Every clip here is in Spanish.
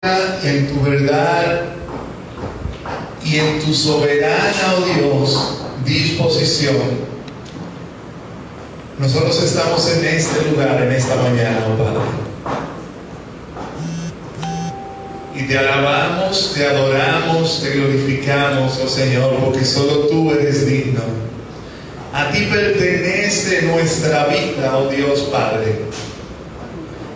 en tu verdad y en tu soberana, oh Dios, disposición. Nosotros estamos en este lugar, en esta mañana, oh Padre. Y te alabamos, te adoramos, te glorificamos, oh Señor, porque solo tú eres digno. A ti pertenece nuestra vida, oh Dios Padre.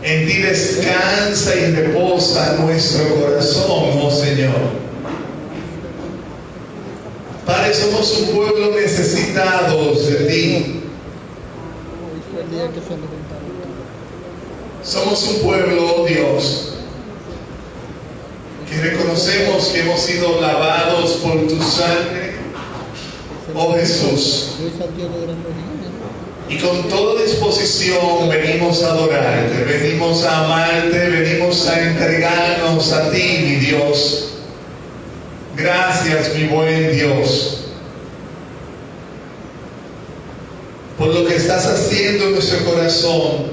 En ti descansa y reposa nuestro corazón, oh Señor. Padre, somos un pueblo necesitados de ti. Somos un pueblo, oh Dios, que reconocemos que hemos sido lavados por tu sangre, oh Jesús. Y con toda disposición venimos a adorarte, venimos a amarte, venimos a entregarnos a ti, mi Dios. Gracias, mi buen Dios, por lo que estás haciendo en nuestro corazón,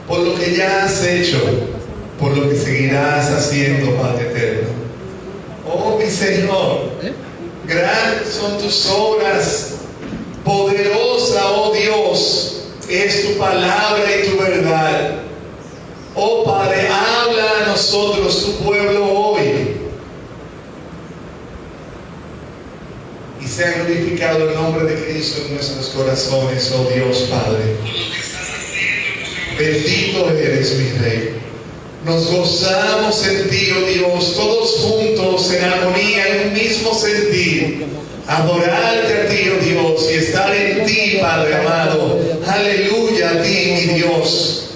por lo que ya has hecho, por lo que seguirás haciendo, Padre eterno. Oh, mi Señor, grandes son tus obras. Poderosa, oh Dios, es tu palabra y tu verdad. Oh Padre, habla a nosotros, tu pueblo, hoy. Y sea glorificado el nombre de Cristo en nuestros corazones, oh Dios Padre. Bendito eres, mi Rey. Nos gozamos en ti, oh Dios, todos juntos en armonía, en un mismo sentir. Adorarte a ti, oh Dios, y estar en ti, Padre amado. Aleluya a ti, mi Dios.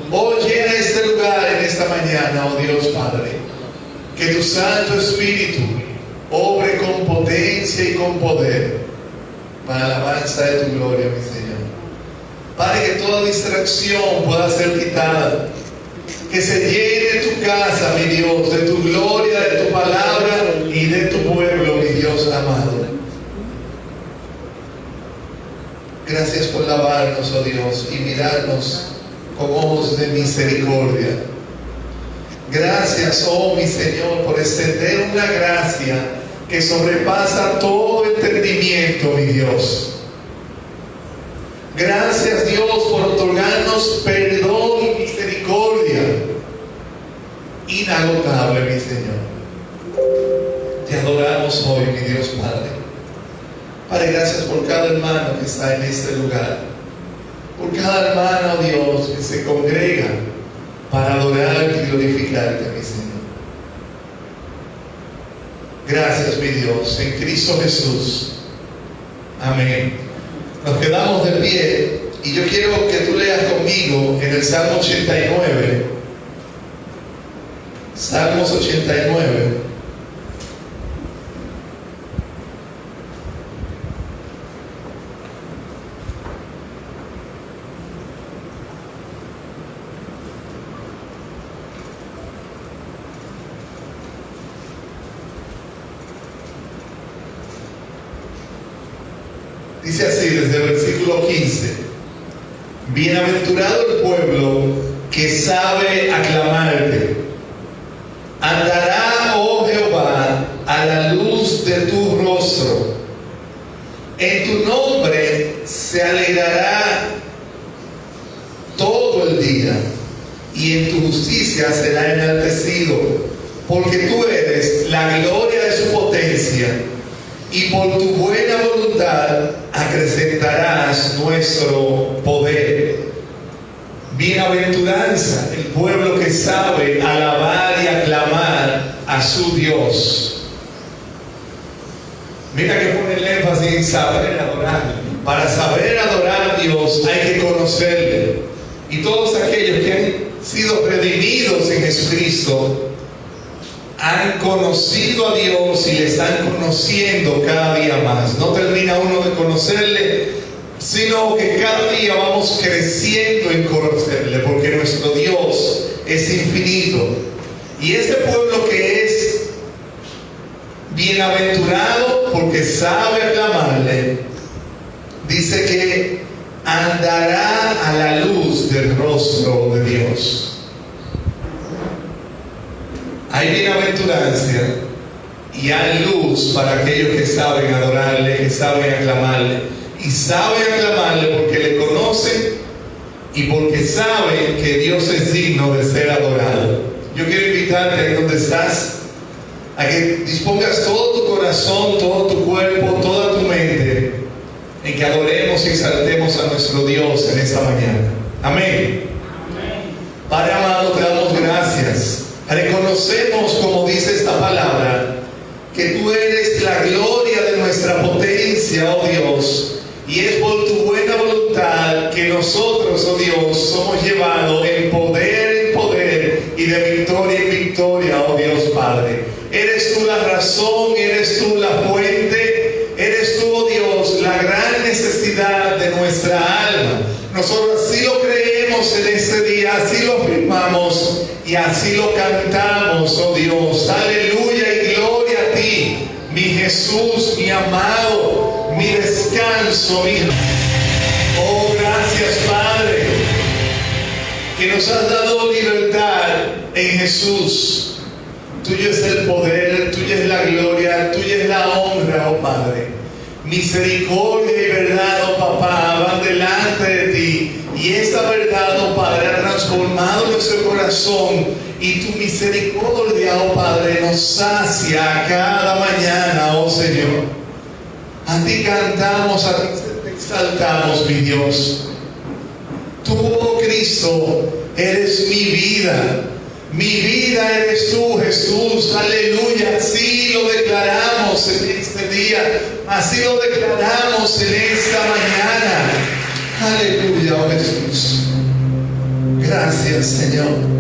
Oh, llena este lugar en esta mañana, oh Dios Padre. Que tu Santo Espíritu obre con potencia y con poder para la alabanza de tu gloria, mi Señor. Padre, que toda distracción pueda ser quitada. Que se llene tu casa, mi Dios, de tu gloria, de tu palabra y de tu pueblo, mi Dios amado. Gracias por lavarnos, oh Dios, y mirarnos con ojos de misericordia. Gracias, oh mi Señor, por extender una gracia que sobrepasa todo entendimiento, mi Dios. Gracias, Dios, por otorgarnos perdón y misericordia inagotable, mi Señor. Te adoramos hoy, mi Dios Padre. Padre, gracias por cada hermano que está en este lugar, por cada hermano, oh Dios, que se congrega para adorarte y glorificarte, mi Señor. Gracias, mi Dios, en Cristo Jesús. Amén. Nos quedamos de pie y yo quiero que tú leas conmigo en el Salmo 89. Salmos 89. Dice así desde el versículo 15: Bienaventurado el pueblo que sabe aclamarte. Andará, oh Jehová, a la luz de tu rostro. En tu nombre se alegrará todo el día, y en tu justicia será enaltecido, porque tú eres la gloria de su potencia, y por tu buena voluntad acrecentarás nuestro poder. Bienaventuranza el pueblo que sabe alabar y aclamar a su Dios. Mira que pone el énfasis en saber adorar. Para saber adorar a Dios hay que conocerle. Y todos aquellos que han sido redimidos en Jesucristo han conocido a Dios y le están conociendo cada día más. No termina uno de conocerle, sino que cada día vamos creciendo en conocerle, porque nuestro Dios es infinito. Y este pueblo que es bienaventurado porque sabe aclamarle, dice que andará a la luz del rostro de Dios. hay bienaventurancia y hay luz para aquellos que saben adorarle, que saben aclamarle. Y saben aclamarle porque le conocen y porque saben que Dios es digno de ser adorado. Yo quiero invitarte ahí donde estás a que dispongas todo tu corazón, todo tu cuerpo, toda tu mente en que adoremos y exaltemos a nuestro Dios en esta mañana. Amén. Padre amado, te damos gracias. Reconocemos, como dice esta palabra, que tú eres la gloria de nuestra potencia, oh Dios, y es por tu buena voluntad que nosotros, oh Dios, somos llevados en poder y de victoria en victoria, oh Dios Padre. Eres tú la razón, eres tú la fuente, eres tú, oh Dios, la gran necesidad de nuestra alma. Nosotros así lo creemos en este día, así lo afirmamos y así lo cantamos, oh Dios. Aleluya y gloria a ti, mi Jesús, mi amado, mi descanso, mi... Oh, gracias, Padre, que nos has dado libertad en Jesús. Tuyo es el poder, tuya es la gloria, tuya es la honra, oh Padre. Misericordia y verdad, oh Papá, van delante de ti. Y esta verdad, oh Padre, ha transformado nuestro corazón. Y tu misericordia, oh Padre, nos sacia cada mañana, oh Señor. A ti cantamos, a ti te exaltamos, mi Dios. Tú, oh Cristo, eres mi vida. Mi vida eres tú, Jesús. Aleluya. Así lo declaramos en este día. Así lo declaramos en esta mañana. Aleluya, oh Jesús. Gracias, Señor.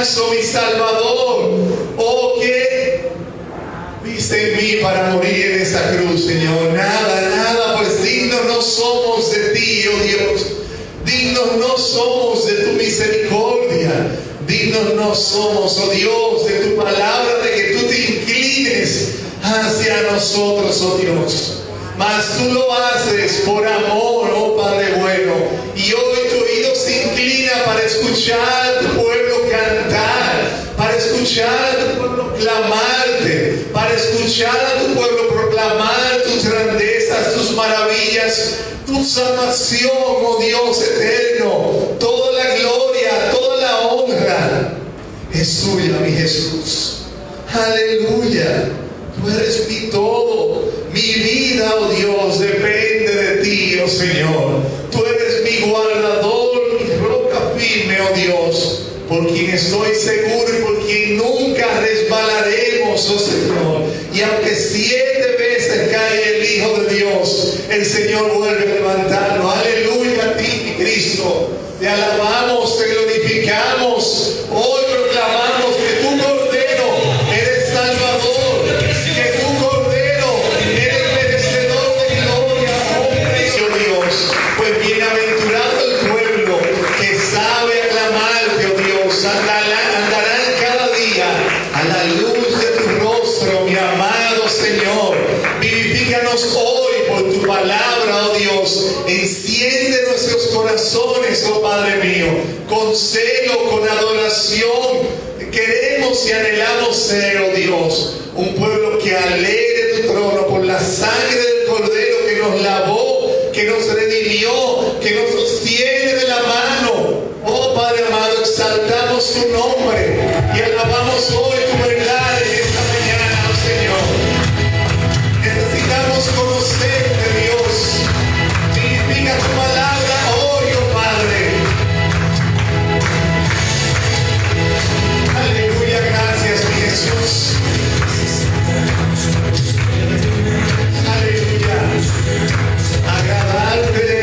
descanso, mi Salvador. Oh, que viste en mí para morir en esa cruz, Señor. Nada, pues dignos no somos de ti, oh Dios. Dignos no somos de tu misericordia. Dignos no somos, oh Dios, de tu palabra, de que tú te inclines hacia nosotros, oh Dios. Mas tú lo haces por amor, oh Padre bueno. Y hoy tu oído se inclina para escuchar a tu pueblo cantar, para escuchar a tu pueblo clamarte, para escuchar a tu pueblo proclamar tus grandezas, tus maravillas, tu salvación, oh Dios eterno. Toda la gloria, toda la honra es tuya, mi Jesús. Aleluya. Tú eres mi todo. Mi vida, oh Dios, depende de ti, oh Señor. Tú eres mi guardador, mi roca firme, oh Dios, por quien estoy seguro y por quien nunca resbalaremos, oh Señor. Y aunque 7 veces cae el Hijo de Dios, el Señor vuelve a levantarlo. Aleluya a ti, mi Cristo. Te alabamos, te glorificamos. Hoy proclamamos que tu Cordero eres Salvador, que tu Cordero eres merecedor de gloria, honra y Dios. Pues bienaventurado el pueblo que sabe aclamarte, oh Dios. Andarán cada día a la luz de tu rostro, mi amado Señor. Vivifícanos hoy por tu palabra, oh Dios. Enciende nuestros corazones, oh Padre mío, con celo, con adoración. Queremos y anhelamos ser, oh Dios, un pueblo que alegre tu trono por la sangre del Cordero que nos lavó, que nos redimió, que nos sostiene de la mano. Oh Padre amado, exaltamos tu nombre y alabamos hoy tu verdad en esta mañana, oh Señor. Necesitamos conocerte, Dios. Vivifica tu palabra hoy, oh Padre. Aleluya, gracias, mi Jesús. Aleluya. Agradarte.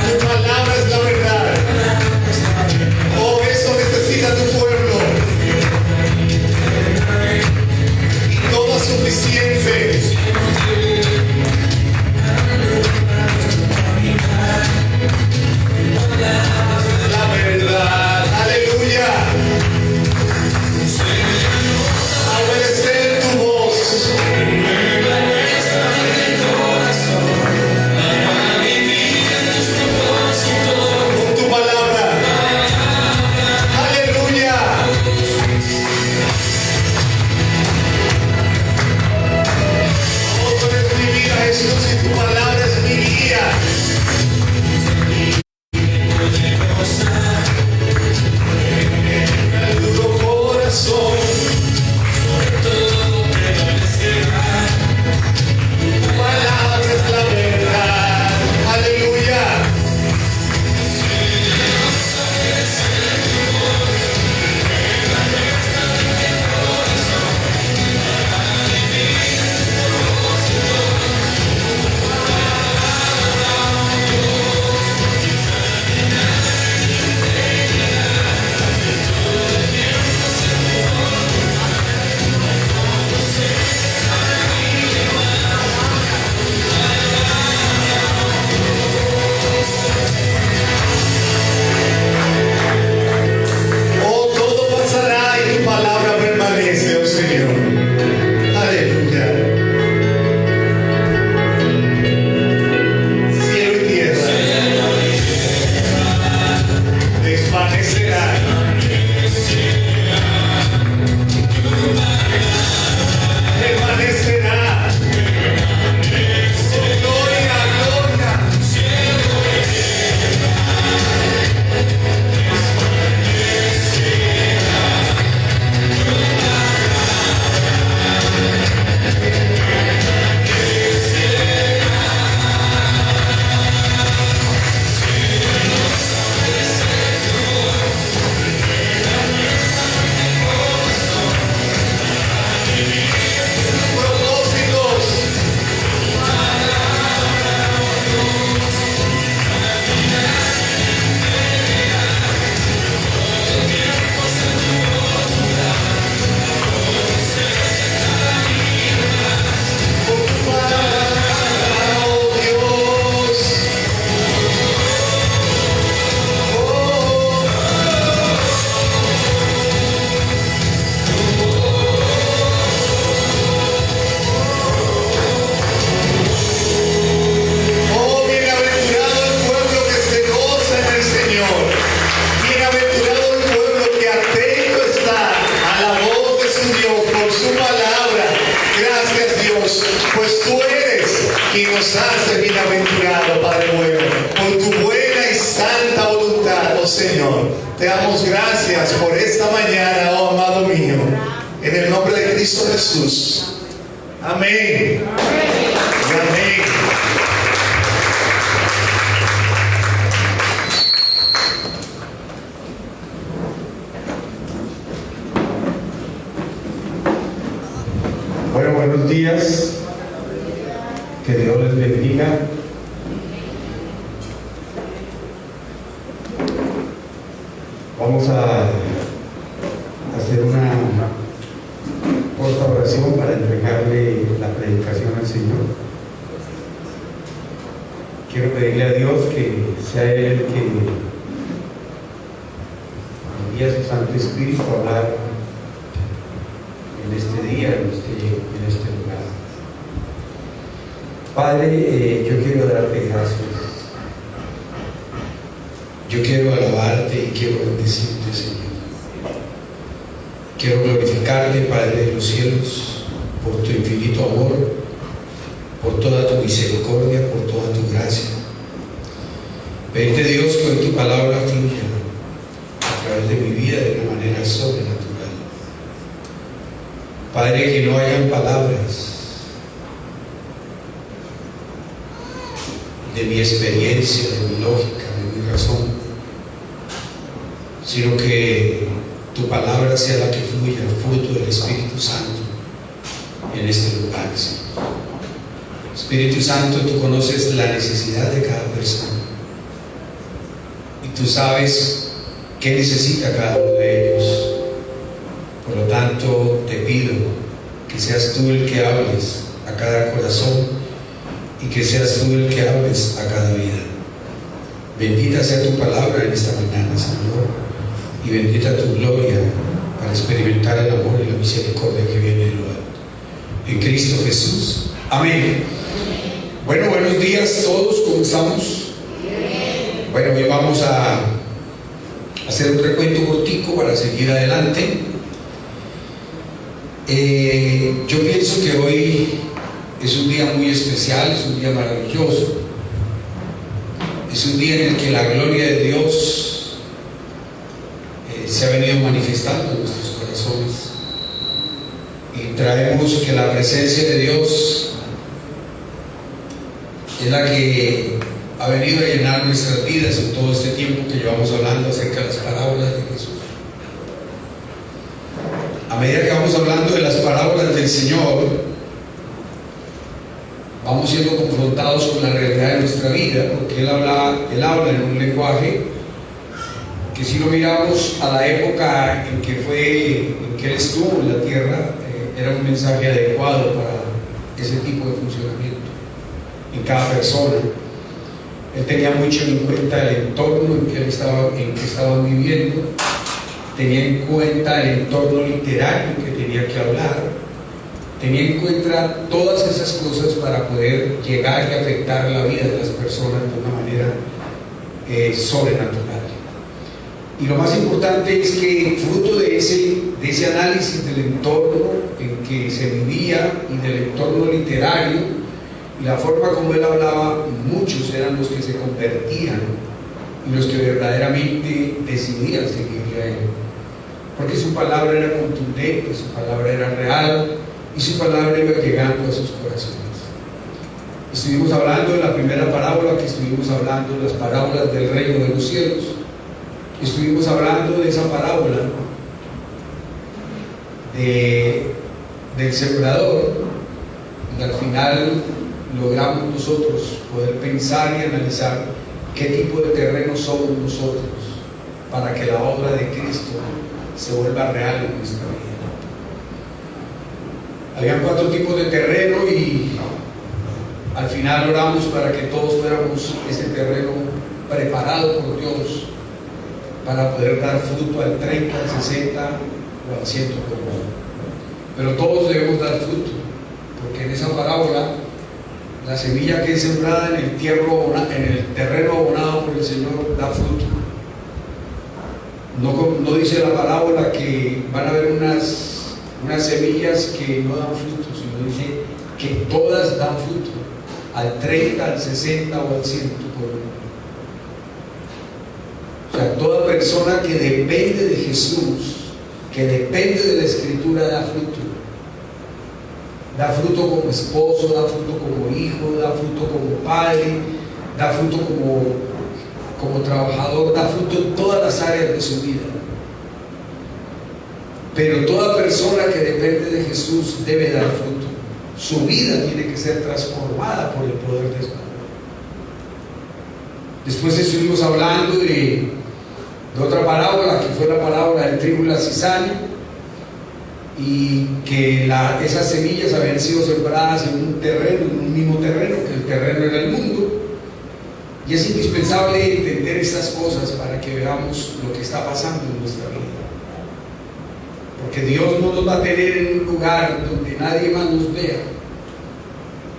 Tu palabra es la verdad. Oh y nos haces bienaventurados, Padre bueno, por tu buena y santa voluntad, oh Señor. Te damos gracias por esta mañana, oh amado mío, en el nombre de Cristo Jesús. Amén. Amén. Bueno, buenos días. Que Dios les bendiga. Vamos a hacer una corta oración para entregarle la predicación al Señor. Quiero pedirle a Dios que sea Él el que envíe a su Santo Espíritu a hablar en este día, en este lugar. Padre, yo quiero darte gracias. Yo quiero alabarte y quiero bendecirte, Señor. Quiero glorificarte, Padre de los cielos, por tu infinito amor, por toda tu misericordia, por toda tu gracia. Pedirte, Dios, que hoy tu palabra fluya a través de mi vida de una manera sobrenatural. Padre, que no hayan palabras de mi experiencia, de mi lógica, de mi razón, sino que tu palabra sea la que fluya, fruto del Espíritu Santo en este lugar, Señor. Espíritu Santo, tú conoces la necesidad de cada persona y tú sabes qué necesita cada uno de ellos. Por lo tanto, te pido que seas tú el que hables a cada corazón y que seas tú el que hables a cada vida. Bendita sea tu palabra en esta mañana, Señor, y bendita tu gloria para experimentar el amor y la misericordia que viene de lo alto. En Cristo Jesús. Amén. Bueno, buenos días a todos, ¿cómo estamos? Bueno, hoy vamos a hacer un recuento cortico para seguir adelante. Yo pienso que hoy es un día muy especial, es un día maravilloso. Es un día en el que la gloria de Dios se ha venido manifestando en nuestros corazones. Y traemos que la presencia de Dios es la que ha venido a llenar nuestras vidas en todo este tiempo que llevamos hablando acerca de las parábolas de Jesús. A medida que vamos hablando de las parábolas del Señor, vamos siendo confrontados con la realidad de nuestra vida, porque Él habla en un lenguaje que, si lo miramos a la época en que Él estuvo en la tierra, era un mensaje adecuado para ese tipo de funcionamiento en cada persona. Él tenía mucho en cuenta el entorno en que estaban viviendo, tenía en cuenta el entorno literario que tenía que hablar, tenía en cuenta todas esas cosas para poder llegar y afectar la vida de las personas de una manera sobrenatural. Y lo más importante es que, fruto de ese análisis del entorno en que se vivía y del entorno literario y la forma como él hablaba, muchos eran los que se convertían y los que verdaderamente decidían seguirle a él, porque su palabra era contundente, su palabra era real y su palabra iba llegando a sus corazones. Estuvimos hablando de la primera parábola, que estuvimos hablando de las parábolas del reino de los cielos. Estuvimos hablando de esa parábola del sembrador, y al final logramos nosotros poder pensar y analizar qué tipo de terreno somos nosotros para que la obra de Cristo se vuelva real en nuestra vida. Habían 4 tipos de terreno y al final oramos para que todos fuéramos ese terreno preparado por Dios para poder dar fruto al 30, al 60 o al 100 por uno. Pero todos debemos dar fruto, porque en esa parábola la semilla que es sembrada en el terreno abonado por el Señor da fruto. No dice la parábola que van a haber unas semillas que no dan fruto, sino dice que todas dan fruto al 30, al 60 o al 100 por uno. O sea, toda persona que depende de Jesús, que depende de la Escritura, da fruto. Da fruto como esposo, da fruto como hijo, da fruto como padre, da fruto como trabajador, da fruto en todas las áreas de su vida. Pero toda persona que depende de Jesús debe dar fruto. Su vida tiene que ser transformada por el poder de Dios. Después estuvimos hablando de otra parábola, que fue la parábola del trigo y la cizaña, y que esas semillas habían sido sembradas en un terreno, en un mismo terreno, que el terreno era el mundo. Y es indispensable entender estas cosas para que veamos lo que está pasando en nuestra vida. Porque Dios no nos va a tener en un lugar donde nadie más nos vea,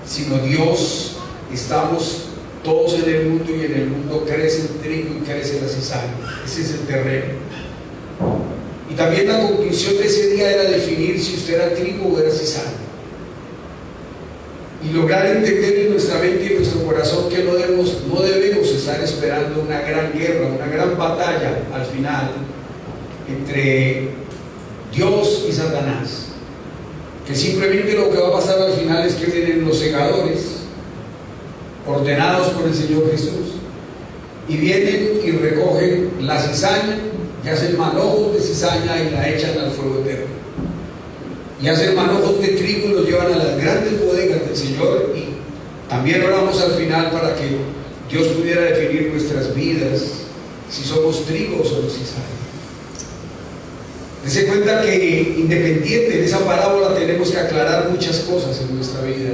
sino Dios, estamos todos en el mundo, y en el mundo crece el trigo y crece la cizaña. Ese es el terreno. Y también la conclusión de ese día era definir si usted era trigo o era cizaña, y lograr entender en nuestra mente y en nuestro corazón que no debemos estar esperando una gran guerra, una gran batalla al final entre Dios y Satanás, que simplemente lo que va a pasar al final es que vienen los segadores ordenados por el Señor Jesús, y vienen y recogen la cizaña y hacen manojos de cizaña y la echan al fuego eterno, y hacen manojos de trigo y los llevan a las grandes bodegas del Señor. Y también oramos al final para que Dios pudiera definir nuestras vidas, si somos trigo o somos cizaña. Dese cuenta que independiente de esa parábola tenemos que aclarar muchas cosas en nuestra vida.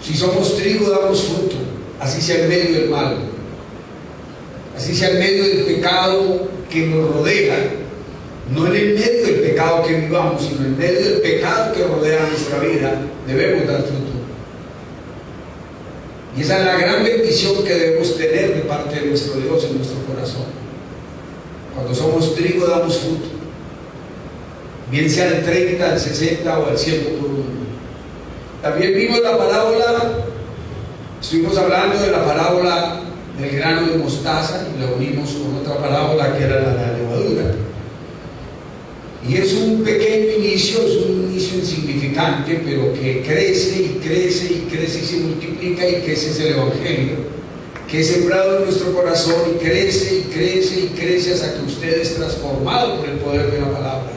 Si somos trigo, damos fruto, así sea en medio del mal, así sea en medio del pecado que nos rodea, no en el medio del pecado que vivamos, sino en medio del pecado que rodea nuestra vida, debemos dar fruto. Y esa es la gran bendición que debemos tener de parte de nuestro Dios en nuestro corazón. Cuando somos trigo damos fruto, bien sea al 30, al 60 o al 100 por uno. También vimos la parábola, estuvimos hablando de la parábola del grano de mostaza, y la unimos con otra parábola que era la de la levadura. Y es un pequeño inicio, es un inicio insignificante, pero que crece y crece y crece y se multiplica, y que ese es el Evangelio, que es sembrado en nuestro corazón y crece y crece y crece hasta que usted es transformado por el poder de la palabra.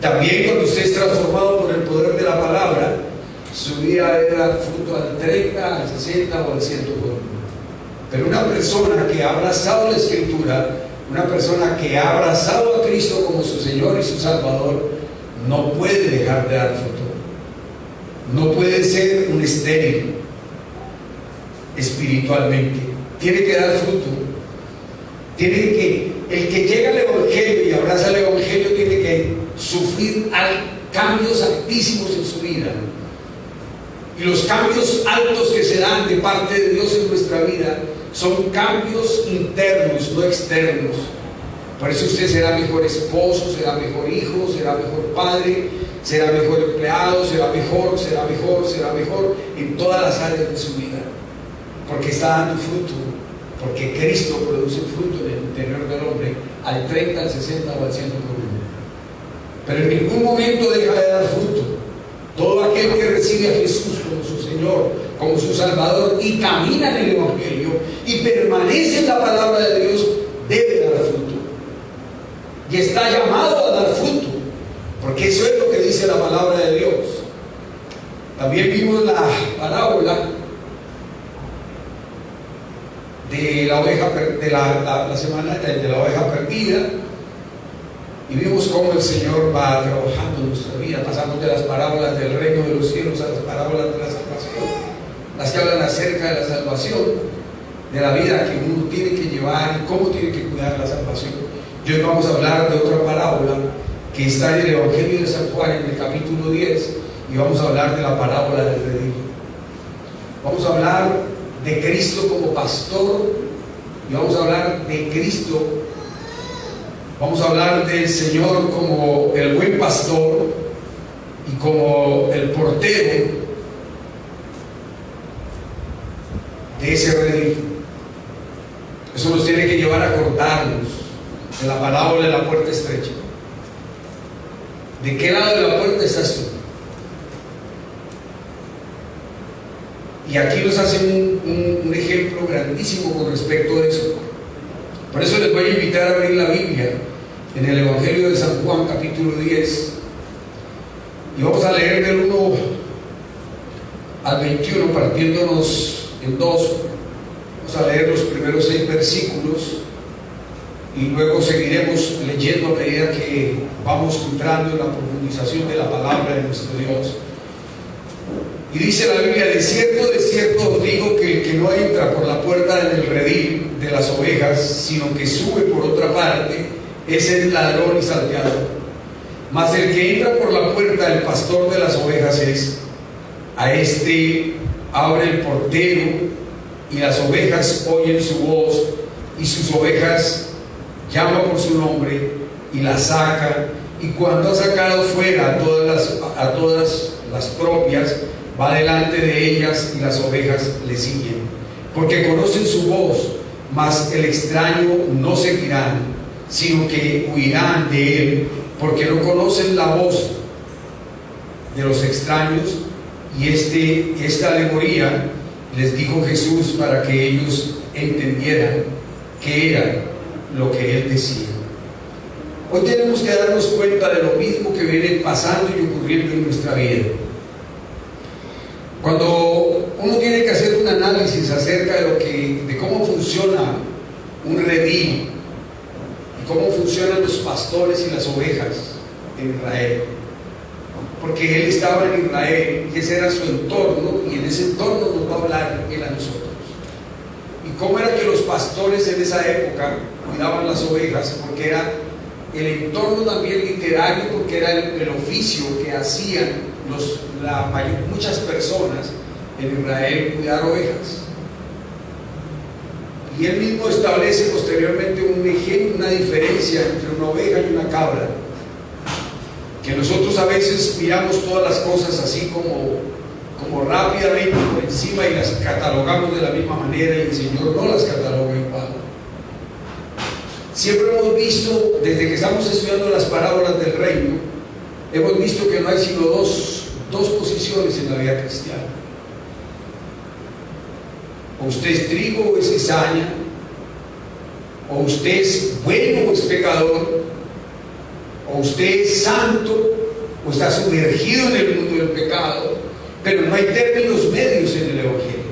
También cuando usted es transformado por el poder de la palabra, su vida debe dar fruto al 30, al 60 o al 100 por uno. Pero una persona que ha abrazado la Escritura, una persona que ha abrazado a Cristo como su Señor y su Salvador, no puede dejar de dar fruto. No puede ser un estéril espiritualmente. Tiene que dar fruto. El que llega al Evangelio y abraza el Evangelio tiene que sufrir cambios altísimos en su vida. Y los cambios altos que se dan de parte de Dios en nuestra vida son cambios internos, no externos. Por eso usted será mejor esposo, será mejor hijo, será mejor padre, será mejor empleado, será mejor en todas las áreas de su vida, porque está dando fruto, porque Cristo produce fruto en el interior del hombre al 30, al 60 o al 100 por uno. Pero en ningún momento deja de dar fruto. Todo aquel que recibe a Jesús como su Señor, como su Salvador, y camina en el Evangelio y permanece en la palabra de Dios, debe dar fruto. Y está llamado a dar fruto, porque eso es lo que dice la palabra de Dios. También vimos la parábola de la oveja, la semana de la oveja perdida, y vimos cómo el Señor va trabajando en nuestra vida. Pasamos de las parábolas del reino de los cielos a las parábolas de la salvación, las que hablan acerca de la salvación, de la vida que uno tiene que llevar y cómo tiene que cuidar la salvación. Y hoy vamos a hablar de otra parábola que está en el Evangelio de San Juan, en el capítulo 10, y vamos a hablar de la parábola del redil. Vamos a hablar de Cristo como pastor, y vamos a hablar de Cristo, vamos a hablar del Señor como el buen pastor y como el portero, de ese redil. Eso nos tiene que llevar a acordarnos de la parábola de la puerta estrecha. ¿De qué lado de la puerta estás tú? Y aquí nos hacen un ejemplo grandísimo con respecto a eso. Por eso les voy a invitar a abrir la Biblia en el Evangelio de San Juan, capítulo 10. Y vamos a leer del 1 al 21, partiéndonos en dos. Vamos a leer los primeros 6 versículos y luego seguiremos leyendo a medida que vamos entrando en la profundización de la palabra de nuestro Dios. Y dice la Biblia: de cierto os digo que el que no entra por la puerta en el redil de las ovejas, sino que sube por otra parte, ese es ladrón y salteador. Mas el que entra por la puerta, el pastor de las ovejas es. A este abre el portero, y las ovejas oyen su voz, y sus ovejas llama por su nombre, y las saca, y cuando ha sacado fuera a todas las propias, va delante de ellas, y las ovejas le siguen, porque conocen su voz. Mas el extraño no seguirán, sino que huirán de él, porque no conocen la voz de los extraños. Y esta alegoría les dijo Jesús para que ellos entendieran qué era lo que él decía. Hoy tenemos que darnos cuenta de lo mismo que viene pasando y ocurriendo en nuestra vida. Cuando uno tiene que hacer un análisis acerca de cómo funciona un redil y cómo funcionan los pastores y las ovejas en Israel, porque él estaba en Israel y ese era su entorno, y en ese entorno nos va a hablar él a nosotros. Y cómo era que los pastores en esa época cuidaban las ovejas, porque era el entorno también literario, porque era el oficio que hacían muchas personas en Israel, cuidar ovejas. Y él mismo establece posteriormente un ejemplo, una diferencia entre una oveja y una cabra, que nosotros a veces miramos todas las cosas así como rápidamente por encima y las catalogamos de la misma manera, y el Señor no las cataloga igual. Siempre hemos visto, desde que estamos estudiando las parábolas del reino, hemos visto que no hay sino dos posiciones en la vida cristiana. O usted es trigo o es cizaña, o usted es bueno o es pecador, o usted es santo o está sumergido en el mundo del pecado, pero no hay términos medios en el Evangelio.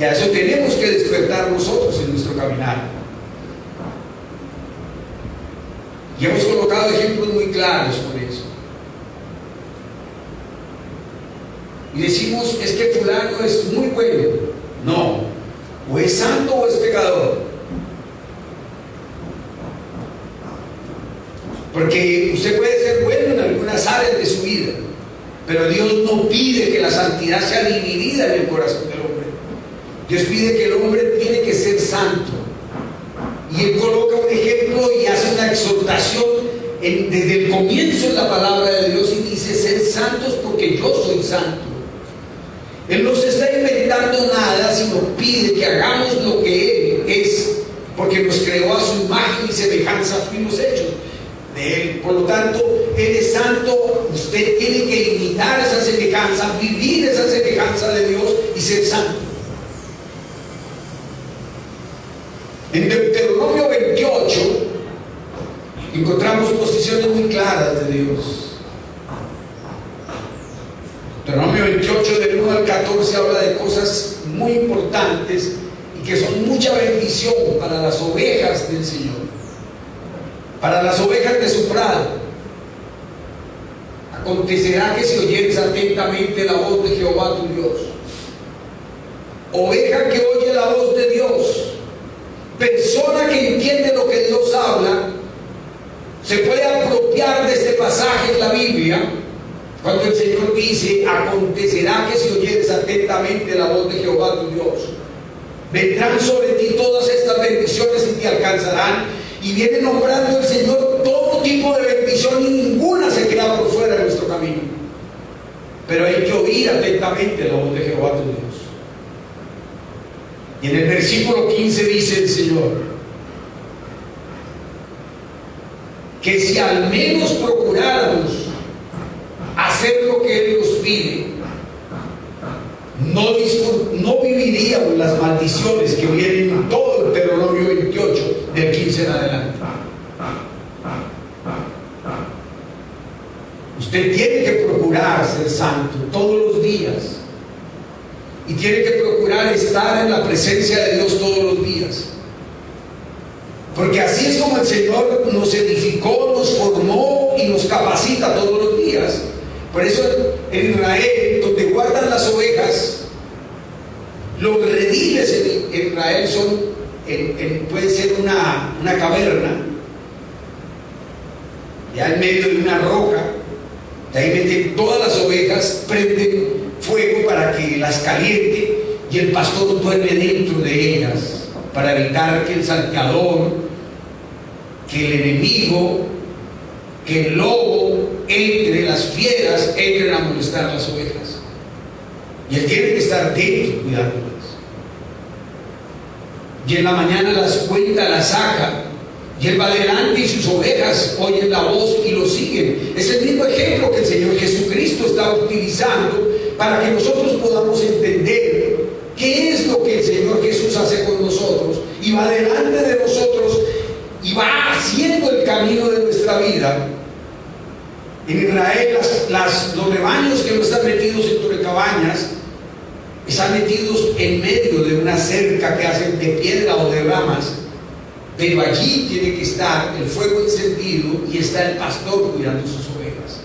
Y a eso tenemos que despertar nosotros en nuestro caminar. Y hemos colocado ejemplos muy claros por eso. Y decimos, es que fulano es muy bueno. No, o es santo o es pecador. Porque usted puede ser bueno en algunas áreas de su vida, pero Dios no pide que la santidad sea dividida en el corazón del hombre. Dios pide que el hombre tiene que ser santo. Y Él coloca un ejemplo y hace una exhortación desde el comienzo en la palabra de Dios, y dice: ser santos porque yo soy santo. Él no se está inventando nada, sino pide que hagamos lo que Él es, porque nos creó a su imagen y semejanza, fuimos hechos de Él. Por lo tanto, Él es santo. Usted tiene que imitar esa semejanza, vivir esa semejanza de Dios y ser santo. En Deuteronomio 28 encontramos posiciones muy claras de Dios. Deuteronomio 28 del 1 al 14 habla de cosas muy importantes y que son mucha bendición para las ovejas del Señor, para las ovejas de su prado. Acontecerá que si oyeres atentamente la voz de Jehová tu Dios, oveja que oye la voz de Dios, persona que entiende lo que Dios habla, se puede apropiar de este pasaje en la Biblia, cuando el Señor dice: acontecerá que si oyeres atentamente la voz de Jehová tu Dios, vendrán sobre ti todas estas bendiciones y te alcanzarán. Y viene nombrando el Señor todo tipo de bendición, y ninguna se queda por fuera de nuestro camino. Pero hay que oír atentamente la voz de Jehová tu Dios. Y en el versículo 15 dice el Señor que si al menos procuráramos hacer lo que Él nos pide, no viviríamos las maldiciones que vienen en todo el Deuteronomio 28, del 15 en adelante. Usted tiene que procurar ser santo todos los días. Y tiene que procurar estar en la presencia de Dios todos los días. Porque así es como el Señor nos edificó, nos formó y nos capacita todos los días. Por eso en Israel, donde guardan las ovejas, los rediles en Israel son, puede ser una caverna, ya en medio de una roca. De ahí meten todas las ovejas, prenden fuego para que las caliente y el pastor duerme dentro de ellas para evitar que el salteador, que el enemigo, que el lobo entre, las fieras entren a molestar a las ovejas. Y él tiene que estar dentro cuidándolas. Y en la mañana las cuenta, las saca, y él va adelante y sus ovejas oyen la voz y lo siguen. Es el mismo ejemplo que el Señor Jesucristo está utilizando para que nosotros podamos entender qué es lo que el Señor Jesús hace con nosotros, y va delante de nosotros y va haciendo el camino de nuestra vida. En Israel los rebaños que no están metidos entre cabañas están metidos en medio de una cerca que hacen de piedra o de ramas, pero allí tiene que estar el fuego encendido y está el pastor cuidando sus ovejas.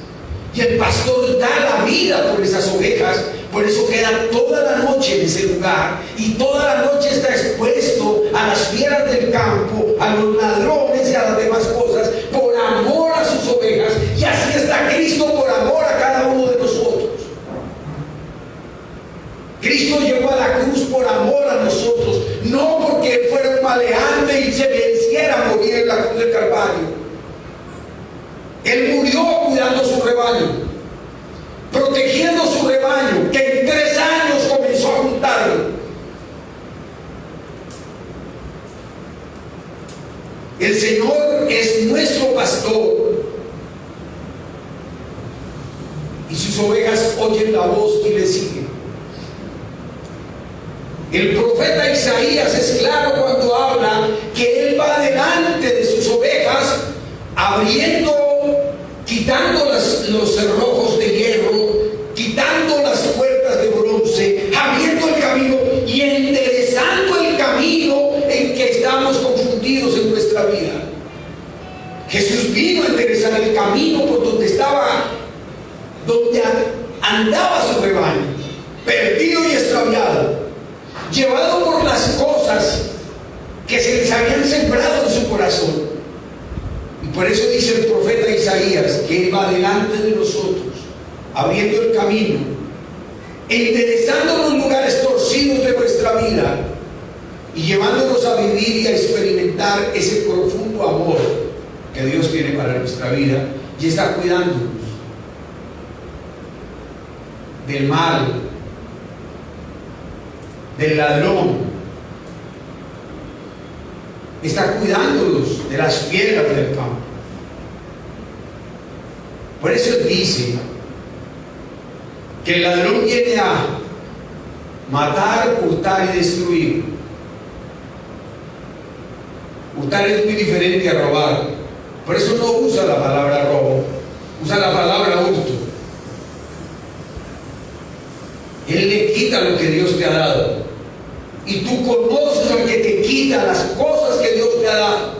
Y el pastor da la vida por esas ovejas, por eso queda toda la noche en ese lugar, y toda la noche está expuesto a las fieras del campo, a los ladrones y a las demás cosas, por amor a sus ovejas. Y así está Cristo por amor a cada uno de nosotros. Cristo llegó a la cruz por amor a nosotros, no porque Él fuera un maleante y se venciera a morir en la cruz del Calvario. Él murió cuidando su rebaño, protegiendo su rebaño, que en 3 años comenzó a juntarlo. El Señor es nuestro pastor, y sus ovejas oyen la voz y le siguen. El profeta Isaías es claro cuando habla que Él va delante de sus ovejas, abriendo, quitando los cerrojos de hierro, quitando las puertas de bronce, abriendo el camino y enderezando el camino en que estamos confundidos en nuestra vida. Jesús vino a enderezar el camino por donde andaba su rebaño, perdido y extraviado, llevado por las cosas que se les habían sembrado en su corazón. Y por eso dice el profeta Isaías que Él va delante de nosotros, abriendo el camino, enderezando los lugares torcidos de nuestra vida y llevándonos a vivir y a experimentar ese profundo amor que Dios tiene para nuestra vida, y está cuidándonos del mal, del ladrón, está cuidándolos de las fieras del campo. Por eso Él dice que el ladrón viene a matar, hurtar y destruir. Hurtar es muy diferente a robar. Por eso no usa la palabra robo, usa la palabra hurto. Él le quita lo que Dios te ha dado. Y tú conoces al que te quita las cosas que Dios te ha dado.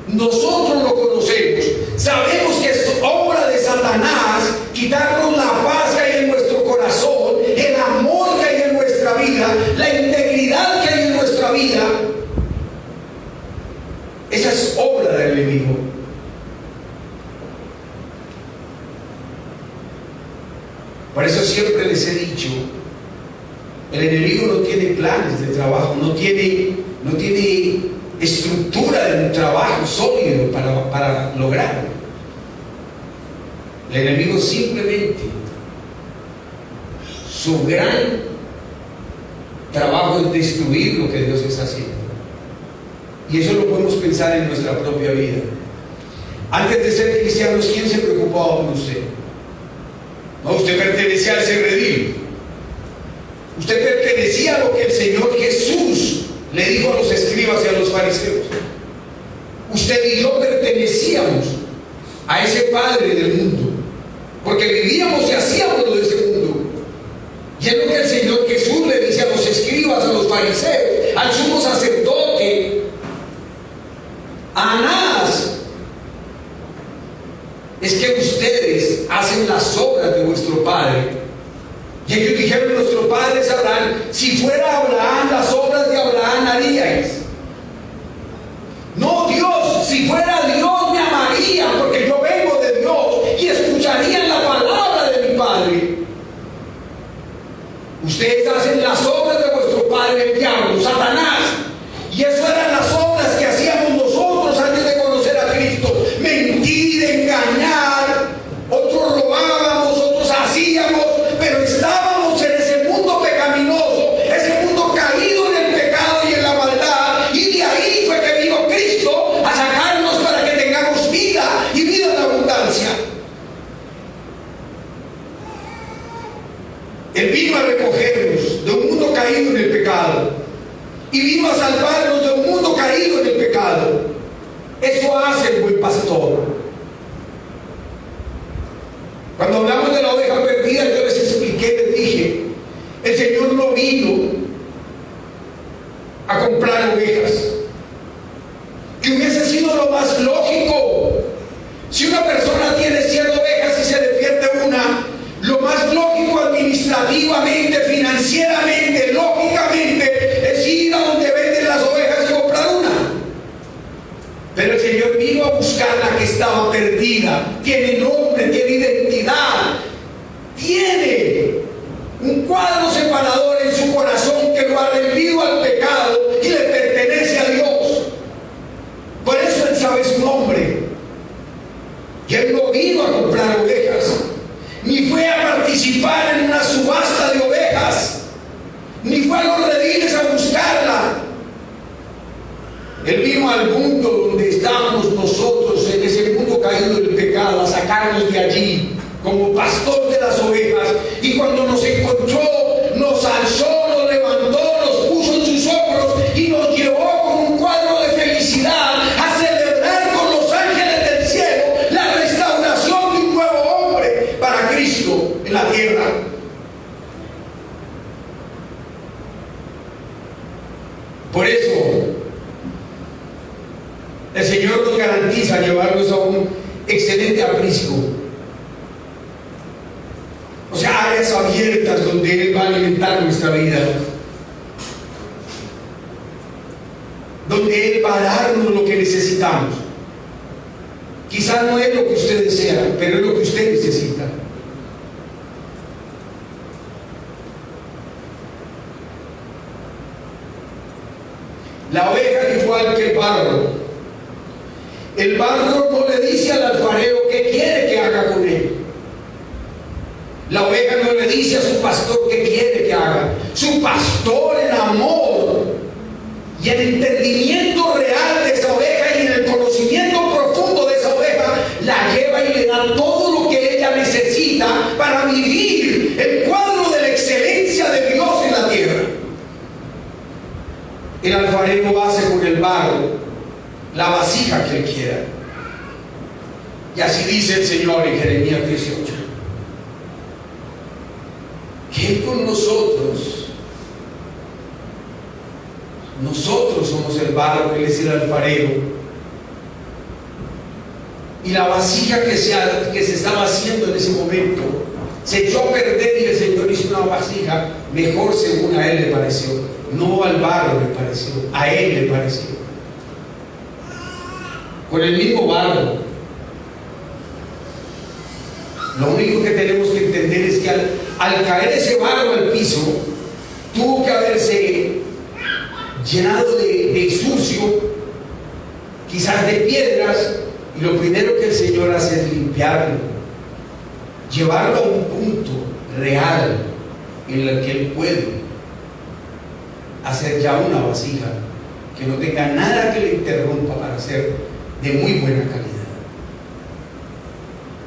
Nosotros lo conocemos. Sabemos que es obra de Satanás quitarnos la paz que hay en nuestro corazón, el amor que hay en nuestra vida, la integridad que hay en nuestra vida. Esa es obra del enemigo. Por eso siempre les he dicho, el enemigo no tiene planes de trabajo, no tiene estructura de un trabajo sólido para lograrlo. El enemigo simplemente, su gran trabajo es destruir lo que Dios está haciendo. Y eso lo podemos pensar en nuestra propia vida. Antes de ser cristianos, ¿quién se preocupaba por usted? No, usted pertenecía al Cerredil. Usted pertenecía a lo que el Señor Jesús le dijo a los escribas y a los fariseos. Usted y yo pertenecíamos a ese padre del mundo, porque vivíamos y hacíamos lo de ese mundo. Y es lo que el Señor Jesús le dice a los escribas, a los fariseos, al sumo sacerdote, a Anás: es que ustedes hacen las obras de vuestro padre. Y ellos dijeron: nuestro padre es Abraham. Si fuera Abraham, las obras de Abraham haríais. No, Dios, si fuera Dios me amaría, porque yo vengo de Dios y escucharían la palabra de mi Padre. Ustedes hacen las obras de vuestro padre el diablo, Satanás. Y eso eran las obras que hacíamos nosotros antes de conocer a Cristo: mentir, engañar. Otros robábamos, otros hacíamos, pero estábamos en ese mundo pecaminoso, ese mundo caído en el pecado y en la maldad. Y de ahí fue que vino Cristo a sacarnos para que tengamos vida y vida en abundancia. Él vino a recogernos de un mundo caído en el pecado y vino a salvarnos de un mundo caído en el pecado. Eso hace el buen pastor. Cuando hablamos de la oveja perdida, yo les expliqué, les dije: el Señor no vino a comprar ovejas, que hubiese sido lo más lógico. Si una persona tiene 100 ovejas y se le pierde una, lo más lógico administrativamente, financieramente, lógicamente, es ir a donde venden las ovejas y comprar una. Pero el Señor vino a buscar la que estaba perdida. Tiene nombre, tiene identidad, tiene un cuadro separador en su corazón que lo ha rendido al pecado y le pertenece a Dios. Por eso Él sabe su nombre. Y Él no vino a comprar ovejas, ni fue a participar en una subasta de ovejas, ni fue a los rediles a buscarla. Él vino al mundo donde estábamos nosotros, en ese mundo caído del pecado, a sacarnos de allí como pastor de las ovejas. Y cuando nos encontró, nos alzó, nos levantó, nos puso en sus hombros y nos llevó con un cuadro de felicidad a celebrar con los ángeles del cielo la restauración de un nuevo hombre para Cristo en la tierra. Por eso el Señor nos garantiza llevarnos a un excelente aprisco. O sea, áreas abiertas donde Él va a alimentar nuestra vida, donde Él va a darnos lo que necesitamos. Quizás no es lo que usted desea, pero es lo que usted necesita. La oveja es igual que el barro. El barro no le dice al alfarero qué quiere que haga con él. La oveja no le dice a su pastor qué quiere que haga. Su pastor, en amor y en entendimiento real de esa oveja y en el conocimiento profundo de esa oveja, la lleva y le da todo lo que ella necesita para vivir el cuadro de la excelencia de Dios en la tierra. El alfarero hace con el barro la vasija que Él quiera. Y así dice el Señor en Jeremías 18, que Él con nosotros somos el barro, Él es el alfarero. Y la vasija que se estaba haciendo en ese momento se echó a perder y el Señor hizo una vasija mejor según a Él le pareció. No al barro le pareció, a Él le pareció. Con el mismo barro. Lo único que tenemos que entender es que al caer ese barro al piso, tuvo que haberse llenado de sucio, quizás de piedras, y lo primero que el Señor hace es limpiarlo, llevarlo a un punto real en el que Él puede a ser ya una vasija que no tenga nada que le interrumpa para ser de muy buena calidad.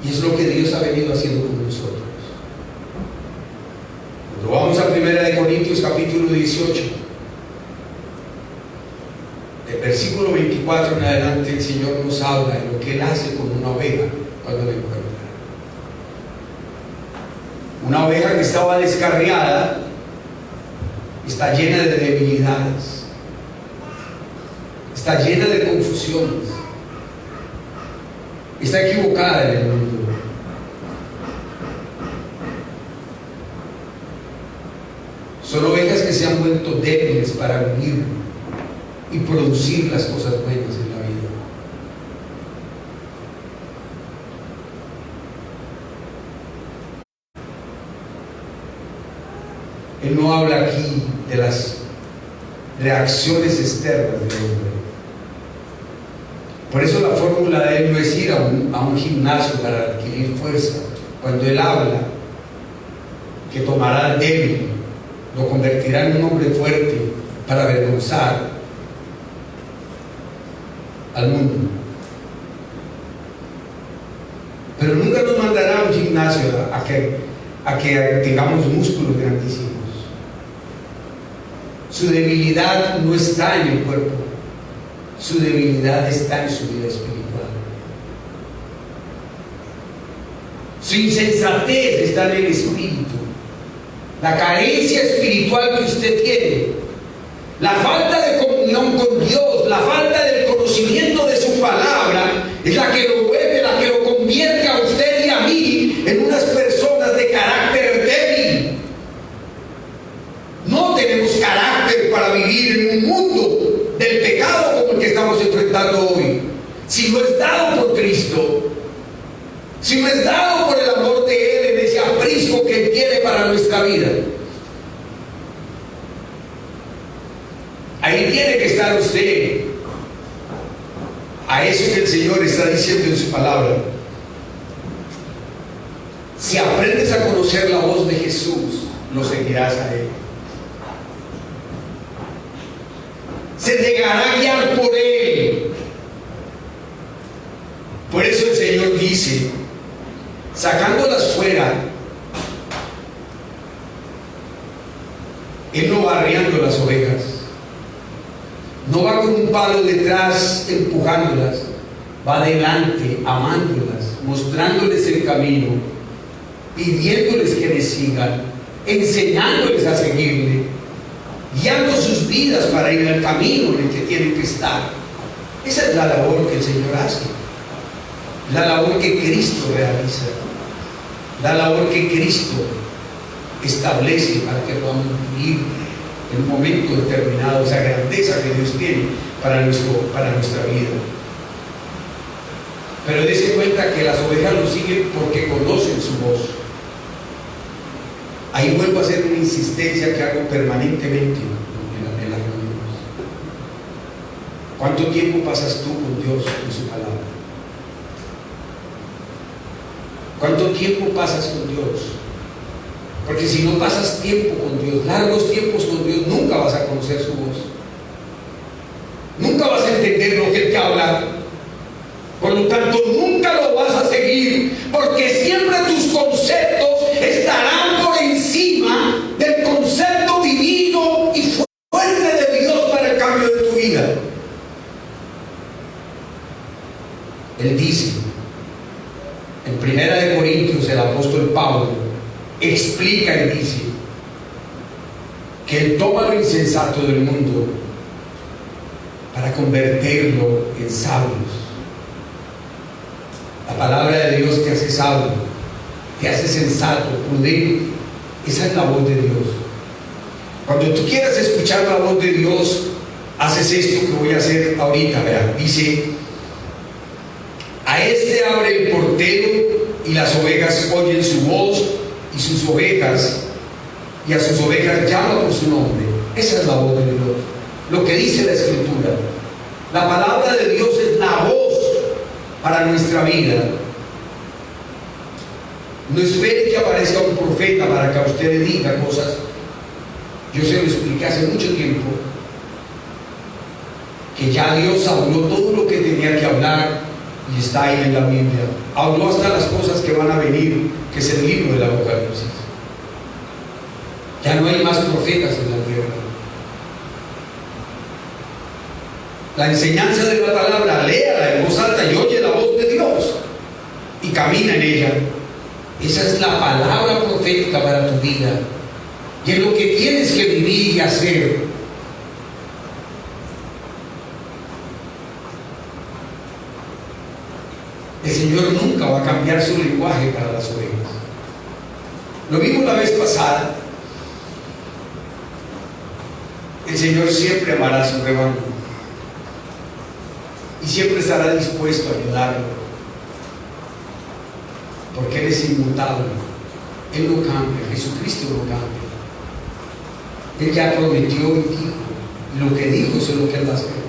Y es lo que Dios ha venido haciendo con nosotros. Cuando vamos a 1 Corintios capítulo 18, del versículo 24 en adelante, el Señor nos habla de lo que Él hace con una oveja cuando la encuentra. Una oveja que estaba descarriada, está llena de debilidades, está llena de confusiones, está equivocada en el mundo. Son ovejas que se han vuelto débiles para vivir y producir las cosas buenas en la vida. Él no habla aquí de las reacciones externas del hombre. Por eso la fórmula de Él no es ir a un gimnasio para adquirir fuerza. Cuando Él habla que tomará al débil, lo convertirá en un hombre fuerte para avergonzar al mundo. Pero nunca nos mandará a un gimnasio a que tengamos músculos grandísimos. Su debilidad no está en el cuerpo, su debilidad está en su vida espiritual. Su insensatez está en el espíritu. La carencia espiritual que usted tiene, la falta de comunión con Dios, la falta del conocimiento de su palabra, es la que lo vuelve, la que lo convierte a usted y a mí en unas personas de carácter débil. No tenemos carácter para vivir en un mundo del pecado como el que estamos enfrentando hoy. Si no es dado por Cristo, si no es dado por el amor de Él en ese aprisco que Él tiene para nuestra vida, ahí tiene que estar usted. A eso que el Señor está diciendo en su palabra. Si aprendes a conocer la voz de Jesús, lo seguirás a Él. Se dejará guiar por Él. Por eso el Señor dice, sacándolas fuera, Él no va arriando las ovejas, no va con un palo detrás empujándolas, va adelante amándolas, mostrándoles el camino, pidiéndoles que le sigan, enseñándoles a seguirle, guiando sus vidas para ir al camino en el que tienen que estar. Esa es la labor que el Señor hace, la labor que Cristo realiza, la labor que Cristo establece para que podamos vivir en un momento determinado esa grandeza que Dios tiene para nuestra vida. Pero dése cuenta que las ovejas lo siguen porque conocen su voz. Ahí vuelvo a hacer una insistencia que hago permanentemente en las reuniones. ¿Cuánto tiempo pasas tú con Dios en su palabra? ¿Cuánto tiempo pasas con Dios? Porque si no pasas tiempo con Dios, largos tiempos con Dios, nunca vas a conocer su voz. Nunca vas a entender lo que Él te habla. Por lo tanto, nunca lo vas a seguir, porque siempre tus conceptos estarán por encima del concepto divino y fuerte de Dios para el cambio de tu vida. Él dice, en 1 Corintios, el apóstol Pablo explica y dice que Él toma lo insensato del mundo para convertirlo en sabios. La palabra de Dios te hace sabio, te hace sensato, prudente. Esa es la voz de Dios. Cuando tú quieras escuchar la voz de Dios, haces esto que voy a hacer ahorita. Vean, dice: a este abre el portero y las ovejas oyen su voz, y a sus ovejas llama por su nombre. Esa es la voz de Dios, lo que dice la Escritura. La palabra de Dios es la voz para nuestra vida. No espere que aparezca un profeta para que a usted le diga cosas. Yo se lo expliqué hace mucho tiempo, que ya Dios habló todo lo que tenía que hablar y está ahí en la Biblia. Habló hasta las cosas que van a venir, que es el libro del Apocalipsis. Ya no hay más profetas en la tierra. La enseñanza de la palabra, léala en voz alta y oye la voz de Dios y camina en ella. Esa es la palabra profética para tu vida. Y es lo que tienes que vivir y hacer. El Señor nunca va a cambiar su lenguaje para las ovejas. Lo vimos la vez pasada. El Señor siempre amará a su rebaño y siempre estará dispuesto a ayudarlo, porque Él es inmutable. Él no cambia, Jesucristo no cambia. Él ya prometió y dijo, lo que dijo es lo que Él va a hacer.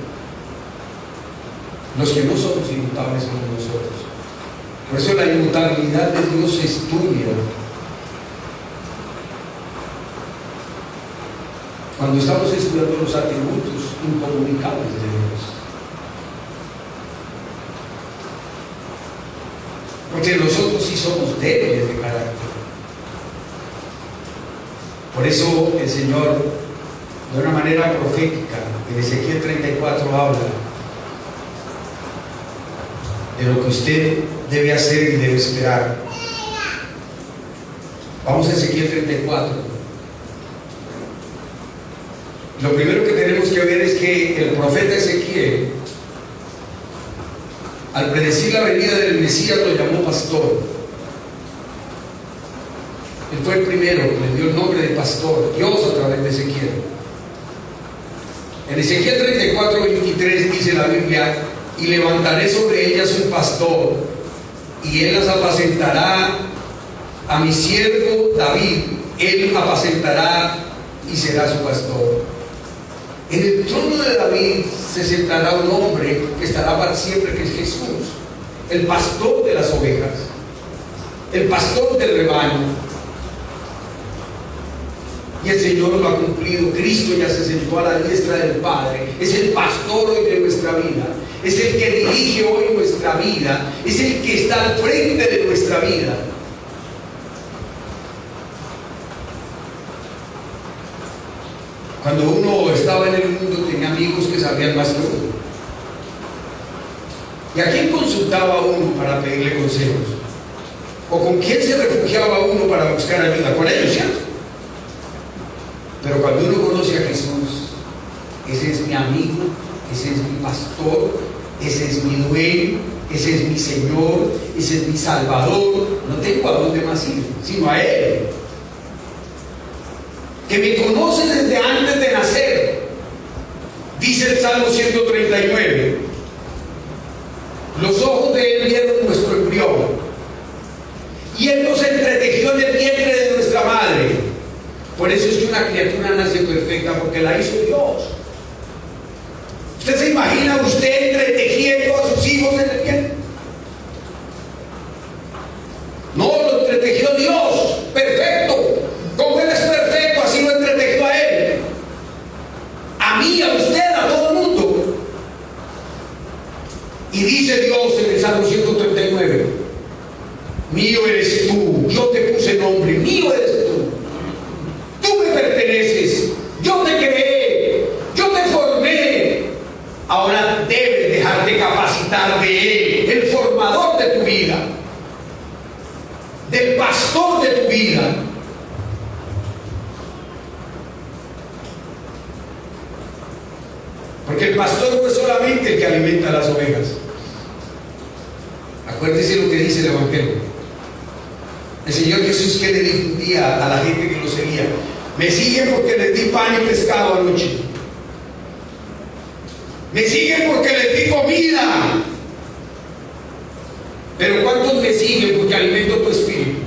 Los que no somos inmutables somos nosotros. Por eso la inmutabilidad de Dios es tuya. Cuando estamos estudiando los atributos incomunicables de Dios, porque nosotros sí somos débiles de carácter. Por eso el Señor, de una manera profética, en Ezequiel 34 habla de lo que usted debe hacer y debe esperar. Vamos a Ezequiel 34. Lo primero que tenemos que ver es que el profeta Ezequiel, al predecir la venida del Mesías, lo llamó pastor. Él fue el primero que le dio el nombre de pastor, Dios a través de Ezequiel. En Ezequiel 34, 23 dice la Biblia: y levantaré sobre ellas un pastor, y él las apacentará a mi siervo David. Él apacentará y será su pastor. En el trono de David se sentará un hombre que estará para siempre, que es Jesús, el pastor de las ovejas, el pastor del rebaño. Y el Señor lo ha cumplido. Cristo ya se sentó a la diestra del Padre. Es el pastor hoy de nuestra vida. Es el que dirige hoy nuestra vida. Es el que está al frente de nuestra vida. Cuando uno estaba en el mundo, tenía amigos que sabían más que uno. ¿Y a quién consultaba uno para pedirle consejos? ¿O con quién se refugiaba uno para buscar ayuda? Con ellos, ¿cierto? Pero cuando uno conoce a Jesús, ese es mi amigo, ese es mi pastor, ese es mi dueño, ese es mi Señor, ese es mi Salvador. No tengo a dónde más ir, sino a Él, que me conoce desde antes de nacer. Dice el Salmo 139: los ojos de Él vieron nuestro embrión, y Él nos entretejió en el vientre de nuestra madre. Por eso es que una criatura nace perfecta, porque la hizo Dios. ¿Usted se imagina usted entretejiendo a sus hijos en el vientre? No, lo entretejió Dios, perfecto. Como Él es perfecto, así lo entretejió a Él, a mí, a usted, a todo el mundo. Y dice Dios en el Salmo 139: mío eres tú, yo te puse nombre, mío eres tú. Tú me perteneces, yo te creé, yo te formé. Ahora debes dejarte capacitar de Él, el formador de tu vida, del pastor de tu vida. Porque el pastor no es solamente el que alimenta a las ovejas. Acuérdese lo que dice el Evangelio. El Señor Jesús, que le dijo un día a la gente que lo seguía: me siguen porque les di pan y pescado anoche. Me siguen porque les di comida. Pero ¿cuántos me siguen porque alimento tu espíritu?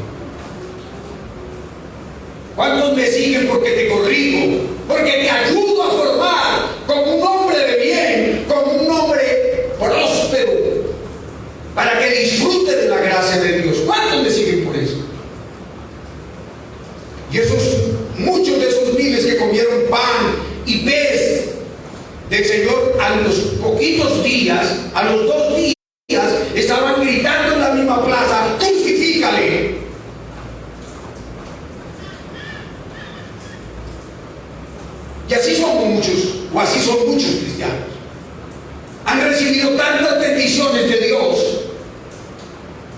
¿Cuántos me siguen porque te corrijo? Porque te ayudo a formar como un hombre de bien, como un hombre próspero, para que disfrute de la gracia de Dios. ¿Cuántos me siguen por eso? Y muchos de esos miles que comieron pan y pez del Señor, a los poquitos días, a los 2 días, estaban gritando en la misma plaza: ¡crucifícale! Y así somos muchos, o así son muchos cristianos. Han recibido tantas bendiciones de Dios,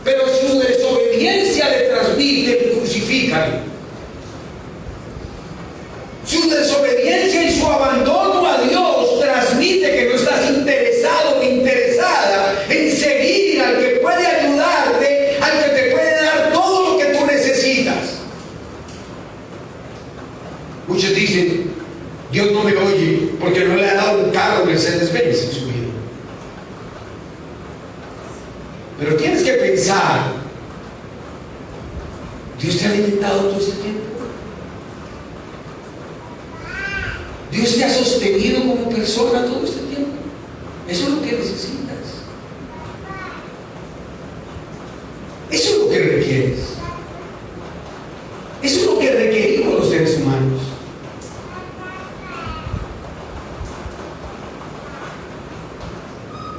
pero su desobediencia le transmite: crucifícale. Su desobediencia y su abandono a Dios transmite que no estás interesado o interesada en seguir al que puede ayudarte, al que te puede dar todo lo que tú necesitas. Muchos dicen: Dios no me oye porque no le ha dado un carro Mercedes-Benz en su vida. Pero tienes que pensar: ¿Dios te ha alimentado todo este tiempo? ¿Dios te ha sostenido como persona todo este tiempo? Eso es lo que necesitas. Eso es lo que requieres. Eso es lo que requerimos los seres humanos.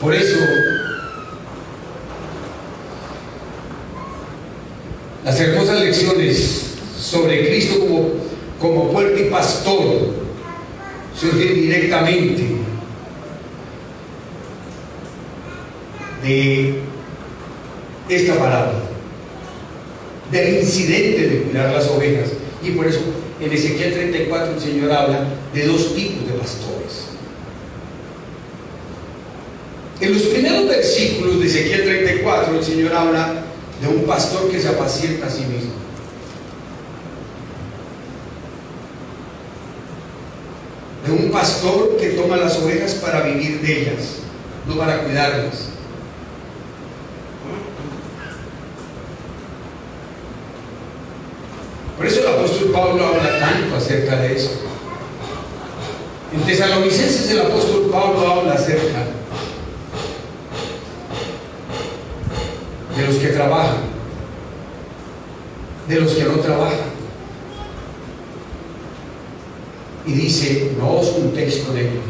Por eso, las hermosas lecciones sobre Cristo como puerta y pastor surgen directamente de esta parábola, del incidente de cuidar las ovejas. Y por eso en Ezequiel 34 el Señor habla de 2 tipos de pastores. En los primeros versículos de Ezequiel 34 el Señor habla de un pastor que se apacienta a sí mismo. De un pastor que toma las ovejas para vivir de ellas, no para cuidarlas. Por eso el apóstol Pablo habla tanto acerca de eso. En Tesalonicenses el apóstol Pablo habla acerca de los que trabajan, de los que no trabajan. Y dice: no os juntéis con ellos,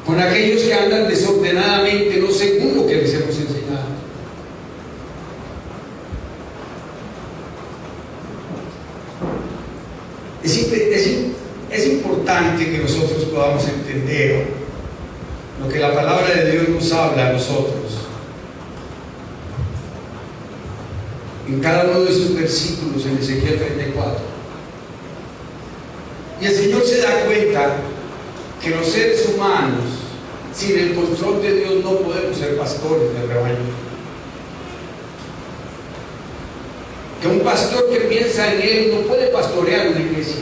con aquellos que andan desordenadamente, no según lo que les hemos enseñado. Es importante que nosotros podamos entender lo que la palabra de Dios nos habla a nosotros en cada uno de esos versículos en Ezequiel 34. Y el Señor se da cuenta que los seres humanos, sin el control de Dios, no podemos ser pastores del rebaño. Que un pastor que piensa en él no puede pastorear una iglesia.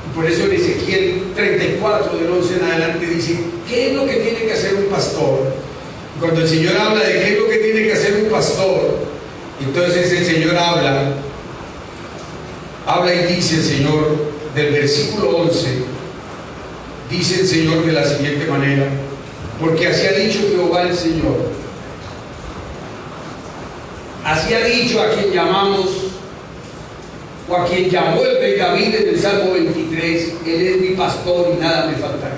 Y por eso en Ezequiel 34 del 11 en adelante dice: ¿qué es lo que tiene que hacer un pastor? Y cuando el Señor habla de qué es lo que tiene que hacer un pastor, entonces el Señor habla y dice el Señor, del versículo 11, dice el Señor de la siguiente manera: porque así ha dicho Jehová el Señor, así ha dicho a quien llamamos, o a quien llamó el rey David en el Salmo 23: Él es mi pastor y nada me faltará.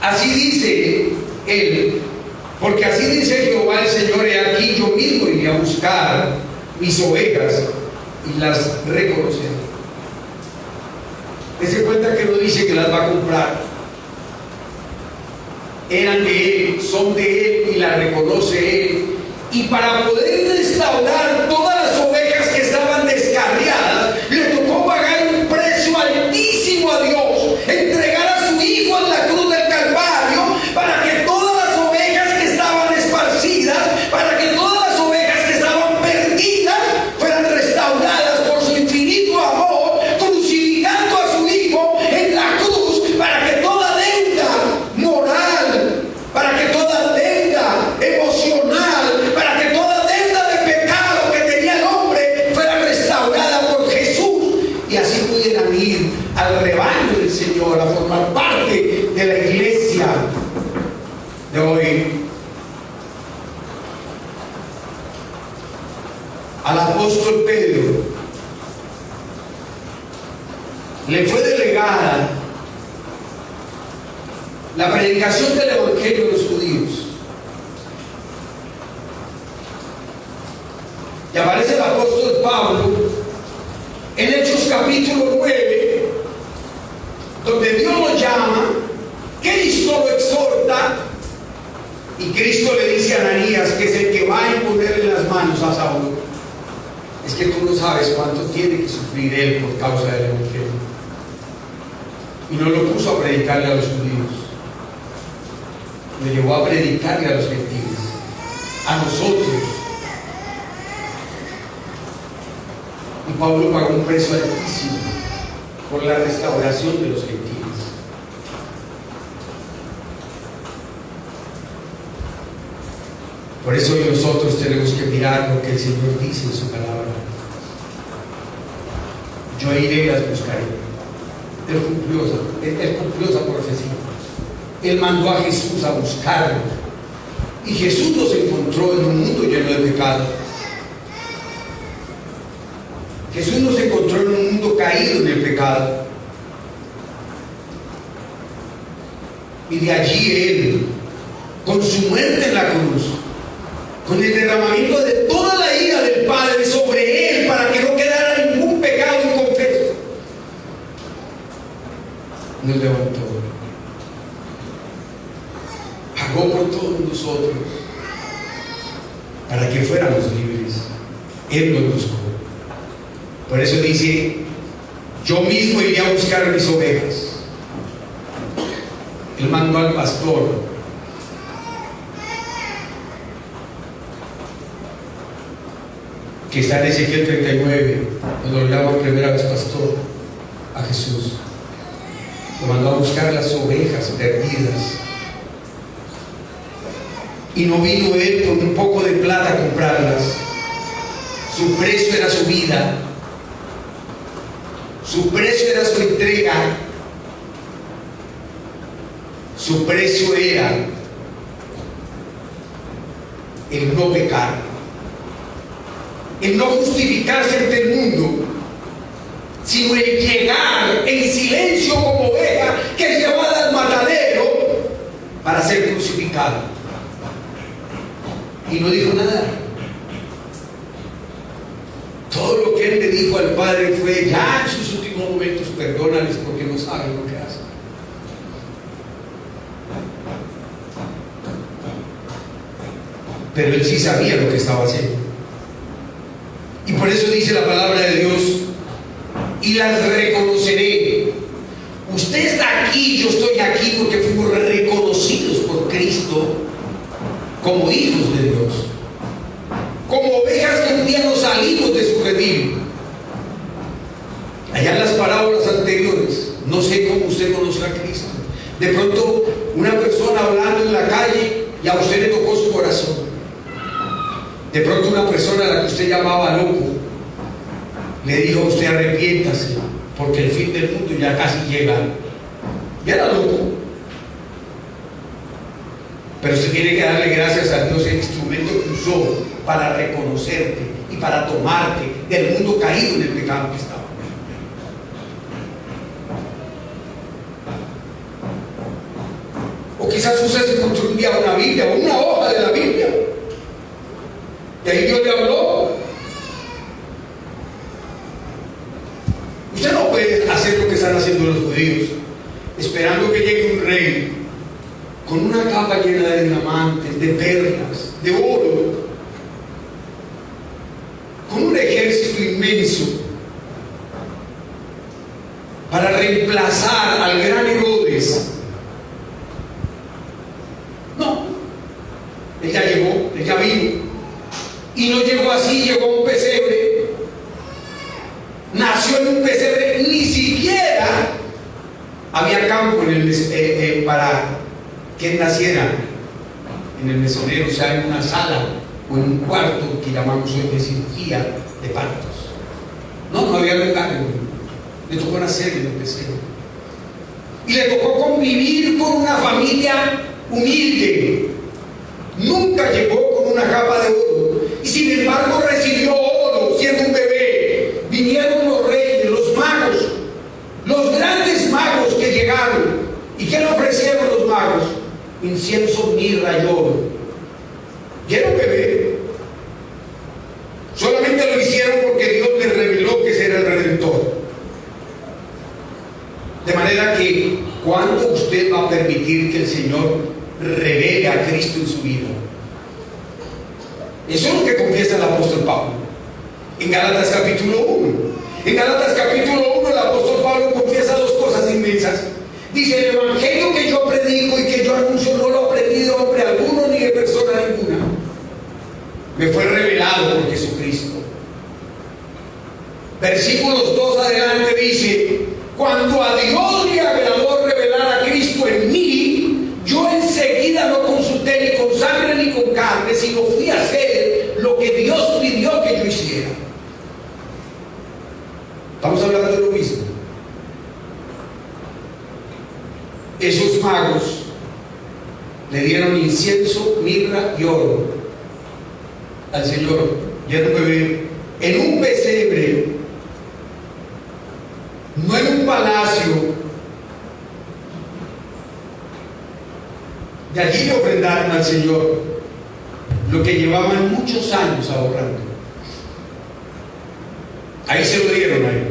Así dice Él, porque así dice Jehová el Señor: he aquí, yo mismo iré a buscar mis ovejas y las reconoceré. Dese cuenta que no dice que las va a comprar. Eran de Él, son de Él y las reconoce Él. Y para poder restaurar todas las ovejas que estaban descarriadas, le tocó pagar un precio altísimo a Dios, entregar a su Hijo en la cruz del Calvario, para que todas las ovejas que estaban esparcidas, para que todas las ovejas que estaban perdidas, fueran restauradas por su infinito amor, crucificando a su Hijo en la cruz, para que toda deuda moral, para que toda deuda emocional, para que toda deuda de pecado que tenía el hombre fuera restaurada por Jesús, y así pudieran ir al rebaño del Señor, a formar parte de la iglesia de hoy. Al apóstol Pedro le fue delegada la predicación del Evangelio de los judíos. Y aparece el apóstol Pablo en Hechos capítulo 9, donde Dios lo llama, Cristo lo exhorta, y Cristo le dice a Ananías, que es el que va a imponerle las manos a Saulo: es que tú no sabes cuánto tiene que sufrir él por causa del Evangelio. Y no lo puso a predicarle a los judíos, lo llevó a predicarle a los gentiles, a nosotros. Y Pablo pagó un precio altísimo por la restauración de los gentiles. Por eso hoy nosotros tenemos que mirar lo que el Señor dice en su palabra. Yo iré y las buscaré. Él cumplió esa profecía. Él mandó a Jesús a buscarlo. Y Jesús nos encontró en un mundo lleno de pecado. Jesús nos encontró en un mundo caído en el pecado. Y de allí Él, con su muerte en la cruz, con el derramamiento de toda la ira del Padre sobre Él, para que no quedara ningún pecado inconfeso, nos levantó, pagó por todos nosotros, para que fuéramos libres. Él nos buscó. Por eso dice: yo mismo iré a buscar mis ovejas. Él mandó al pastor que está en Ezequiel 39, cuando lo llama primera vez pastor a Jesús. Lo mandó a buscar las ovejas perdidas. Y no vino Él con un poco de plata a comprarlas. Su precio era su vida. Su precio era su entrega. Su precio era el no pecar, el no justificarse ante el mundo, sino el llegar en silencio como oveja que es llevada al matadero para ser crucificado. Y no dijo nada. Todo lo que Él le dijo al Padre fue: ya en sus últimos momentos, perdónales porque no saben lo que hacen. Pero Él sí sabía lo que estaba haciendo. Y por eso dice la palabra de Dios: y las reconoceré. Usted está aquí, yo estoy aquí, porque fuimos reconocidos por Cristo como hijos de Dios, como ovejas que un día nos salimos de su redil. Allá en las parábolas anteriores, no sé cómo usted conoce a Cristo. De pronto, una persona hablando en la calle y a usted le tocó su corazón. De pronto, una persona a la que usted llamaba loco le dijo a usted: arrepiéntase, porque el fin del mundo ya casi llega. Ya era loco. Pero usted tiene que darle gracias a Dios, el instrumento que usó para reconocerte y para tomarte del mundo caído en el pecado que estaba. O quizás usted se encontró un día una Biblia o una hoja de la Biblia, y ahí Dios le habló. Usted no puede hacer lo que están haciendo los judíos, esperando que llegue un rey con una capa llena de diamantes, de perlas, de oro, con un ejército inmenso, para reemplazar al gran Herodes. No, él ya llegó, él ya vino. Y no llegó así, llegó a un pesebre. Nació en un pesebre, ni siquiera había campo en el, para que él naciera en el mesonero, o sea, en una sala o en un cuarto que llamamos hoy de cirugía de partos. No había lugar. Le tocó nacer en el pesebre. Y le tocó convivir con una familia humilde. Nunca llegó con una capa de oro, y sin embargo recibió oro siendo un bebé. Vinieron los reyes, los magos, los incienso, mirra y oro. ¿Quieren beber? Solamente lo hicieron porque Dios les reveló que ese era el Redentor. De manera que, ¿cuándo usted va a permitir que el Señor revele a Cristo en su vida? Eso es lo que confiesa el apóstol Pablo en Gálatas capítulo 1. En Gálatas capítulo 1 el apóstol Pablo confiesa dos cosas inmensas. Dice: el evangelio que yo predico y que yo anuncio no lo aprendí de hombre alguno ni de persona ninguna. Me fue revelado por Jesucristo. Versículos 2 adelante dice: cuando a Dios le agradó revelar a Cristo en mí, yo enseguida no consulté ni con sangre ni con carne, sino fui a hacer lo que Dios pidió que yo hiciera. Estamos hablando de lo mismo. Esos magos le dieron incienso, mirra y oro al Señor. Dieron beber en un pesebre, no en un palacio. De allí le ofrendaron al Señor lo que llevaban muchos años ahorrando. Ahí se lo dieron a él.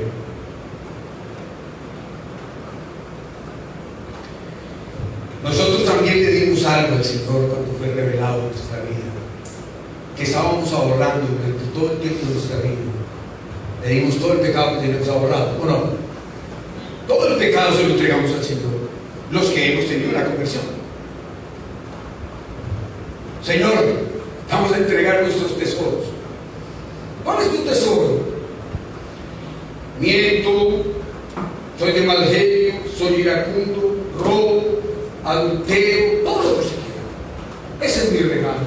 Nosotros también le dimos algo al Señor cuando fue revelado en nuestra vida, que estábamos ahorrando durante todo el tiempo de nuestra vida. Le dimos todo el pecado que teníamos ahorrado. Bueno, todo el pecado se lo entregamos al Señor, los que hemos tenido la conversión. Señor, vamos a entregar nuestros tesoros. ¿Cuál es tu tesoro? Miento, soy de mal genio, soy iracundo, robo, adulterio, todo lo que se quiera. Ese es mi regalo.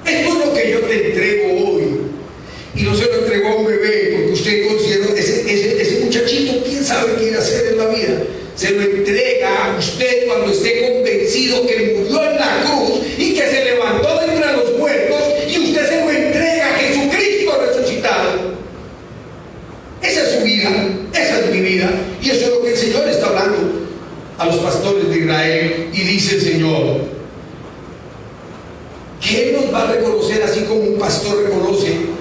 Esto es lo que yo te entrego hoy. Y no se lo entregó a un bebé porque usted consideró ese muchachito, quién sabe qué ir a hacer en la vida. Se lo entrega a usted cuando esté convencido que murió en la cruz y que se levantó de entre los muertos, y usted se lo entrega a Jesucristo resucitado. Esa es su vida, esa es mi vida, y eso es lo que el Señor está hablando a los pastores de Israel. Y dice el Señor que Él nos va a reconocer así como un pastor reconoce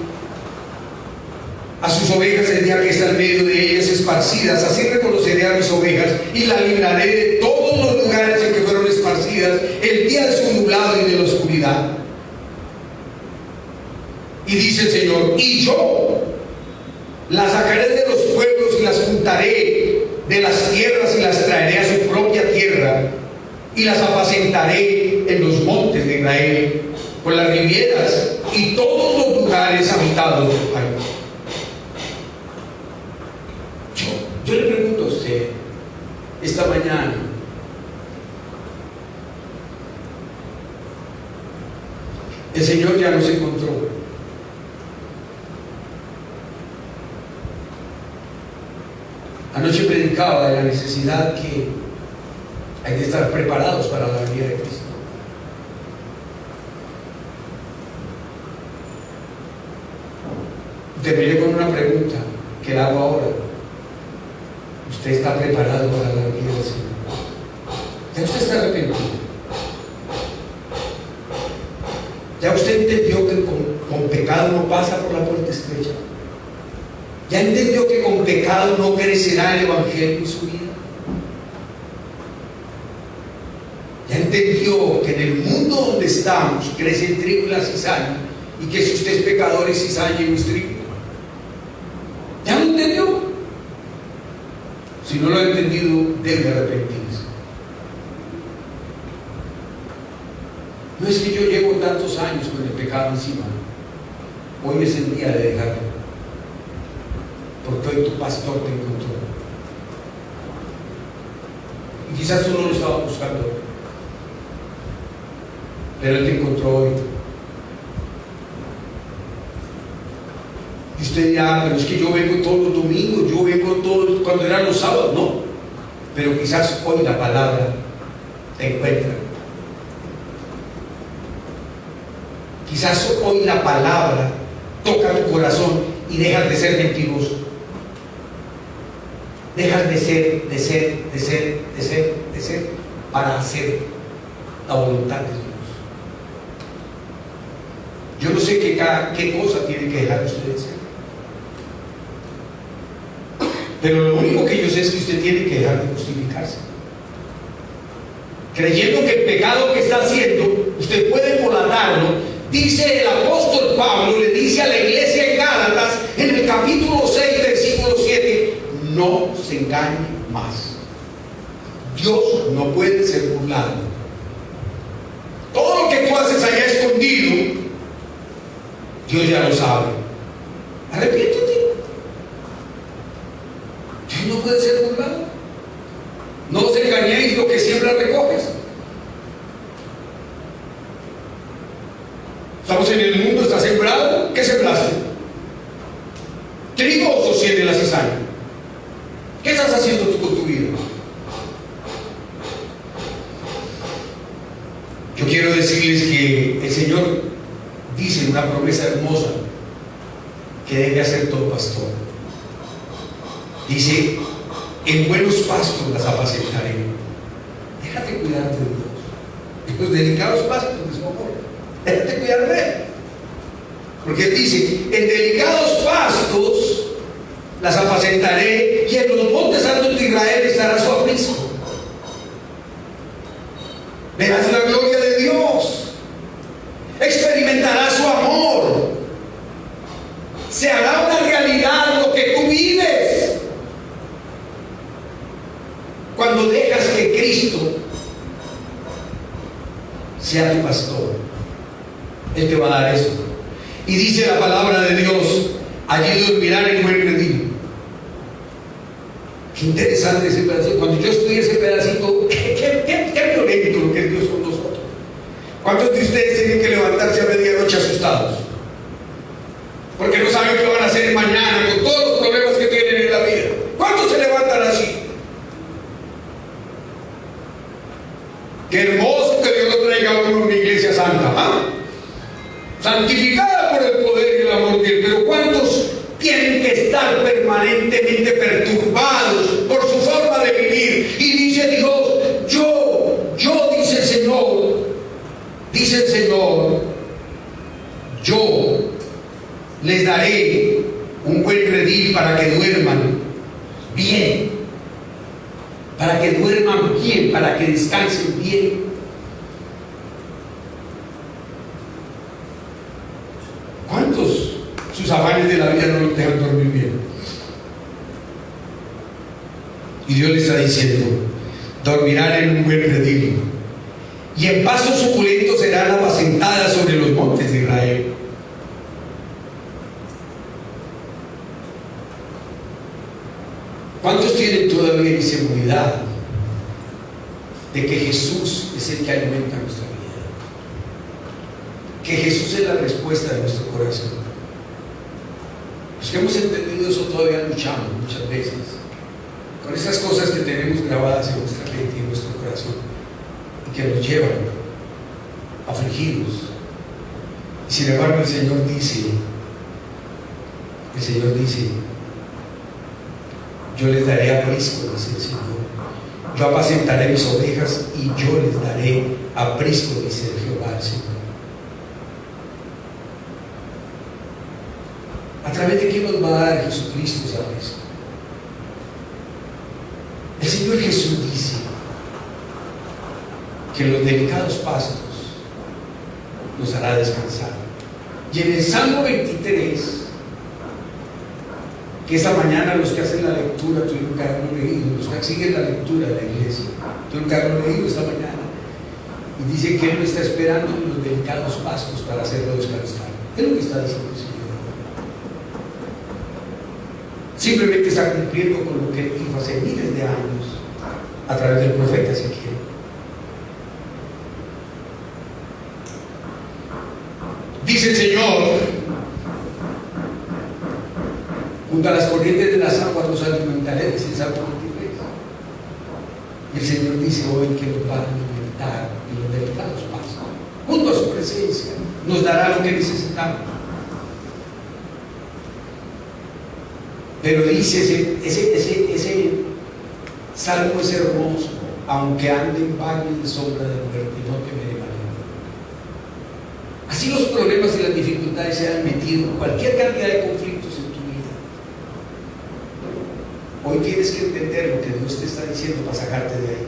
a sus ovejas el día que está en medio de ellas esparcidas. Así reconoceré a mis ovejas y las libraré de todos los lugares en que fueron esparcidas el día de su nublado y de la oscuridad. Y dice el Señor: y yo las sacaré de los pueblos y las juntaré de las tierras y las traeré a su propia tierra, y las apacentaré en los montes de Israel, por las ribieras y todos los lugares habitados por ahí. Yo le pregunto a usted esta mañana, el Señor ya nos encontró. Anoche predicaba de la necesidad que hay que estar preparados para la venida de Cristo. Terminé con una pregunta que la hago ahora. ¿Usted está preparado para la venida del Señor? ¿Ya usted está arrepentido? ¿Ya usted entendió que con pecado no pasa por la puerta estrecha? ¿Ya entendió que con pecado no crecerá el Evangelio en su vida? ¿Ya entendió que en el mundo donde estamos crece el trigo y la cizaña, y que si usted es pecador es cizaña y no es trigo? ¿Ya lo entendió? Si no lo ha entendido, debe arrepentirse. No es que yo llevo tantos años con el pecado encima. Hoy es el día de dejarlo, porque hoy tu pastor te encontró. Y quizás tú no lo estabas buscando, pero Él te encontró hoy. Y usted dirá: pero es que yo vengo todos los domingos, yo vengo todos cuando eran los sábados. No, pero quizás hoy la palabra te encuentra. Quizás hoy la palabra toca tu corazón y dejas de ser mentiroso. Dejas de ser para hacer. la voluntad de Dios. Yo no sé qué cosa tiene que dejar usted de hacer, pero lo único que yo sé es que usted tiene que dejar de justificarse, creyendo que el pecado que está haciendo usted puede volatarlo. Dice el apóstol Pablo, le dice a la iglesia en Gálatas, en el capítulo 6, versículo 7, no se engañe más. Dios no puede ser burlado. Todo lo que tú haces allá escondido, Dios ya lo sabe. Arrepiéntete. Dios no puede ser burlado. No os engañéis, lo que siembras recoges. Estamos en el mundo, está sembrado. ¿Qué sembraste? ¿Trigo o sostiene la cizaña? ¿Qué estás haciendo tú con tu vida? Yo quiero decirles que el Señor dice una promesa hermosa que debe hacer todo pastor. Dice: en buenos pastos las apacentaré. Déjate cuidar de Dios. En los delicados pastos de su amor. Déjate cuidar de Él. Porque Él dice: en delicados pastos las apacentaré, y en los montes altos de Israel estará su aprisco. Verás la gloria de Dios, experimentarás su amor, se hará una realidad lo que tú vives cuando dejas que Cristo sea tu pastor. Él te va a dar eso. Y dice la palabra de Dios: allí dormirán en buen redil. Qué interesante ese pedacito. Cuando yo estudié ese pedacito, qué violento lo que es Dios con nosotros. ¿Cuántos de ustedes tienen que levantarse a medianoche asustados? Porque no saben qué van a hacer mañana con todos los problemas que tienen en la vida. ¿Cuántos se levantan así? Qué hermoso que Dios lo traiga a uno a una iglesia santa, ¿ah? Santificada por el poder y el amor de Él. Pero ¿cuántos tienen que estar permanentemente perturbados por su forma de vivir? Y dice Dios: yo, dice el Señor, yo les daré un buen redil para que duerman bien, para que duerman bien, para que descansen bien. ¿Cuántos sus afanes de la vida no los dejan dormir bien? Y Dios le está diciendo: dormirán en un buen redil, y en pastos suculentos serán apacentadas sobre los montes de Israel. ¿Cuántos tienen todavía inseguridad de que Jesús es el que alimenta nuestra vida? Que Jesús es la respuesta de nuestro corazón. Los que hemos entendido eso todavía luchamos muchas veces con esas cosas que tenemos grabadas en nuestra mente y en nuestro corazón, y que nos llevan afligidos. Y sin embargo el Señor dice: yo les daré aprisco, dice el Señor. Yo apacentaré mis ovejas y yo les daré aprisco, dice Jehová el Señor. ¿A través de quién nos va a dar Jesucristo esa aprisco? El Señor Jesús dice que en los delicados pastos nos hará descansar. Y en el Salmo 23, que esta mañana los que hacen la lectura tuvieron que haberlo leído, los que siguen la lectura de la iglesia tuvieron que haberlo leído esta mañana, y dice que Él lo está esperando en los delicados pastos para hacerlo descansar. ¿Qué es lo que está diciendo el Señor? Simplemente está cumpliendo con lo que dijo hace miles de años a través del profeta Ezequiel. Dice el Señor: junto a las corrientes de las aguas los alimentaré, dice el Salmo 23. Y el Señor dice hoy que nos va a alimentar en los delicados pastos. Junto a su presencia nos dará lo que necesitamos. Pero dice ese salmo es hermoso: aunque ande en valle de sombra de muerte, y no temeré mal. Así los problemas y las dificultades se han metido, cualquier cantidad de conflictos en tu vida. Hoy tienes que entender lo que Dios te está diciendo para sacarte de ahí.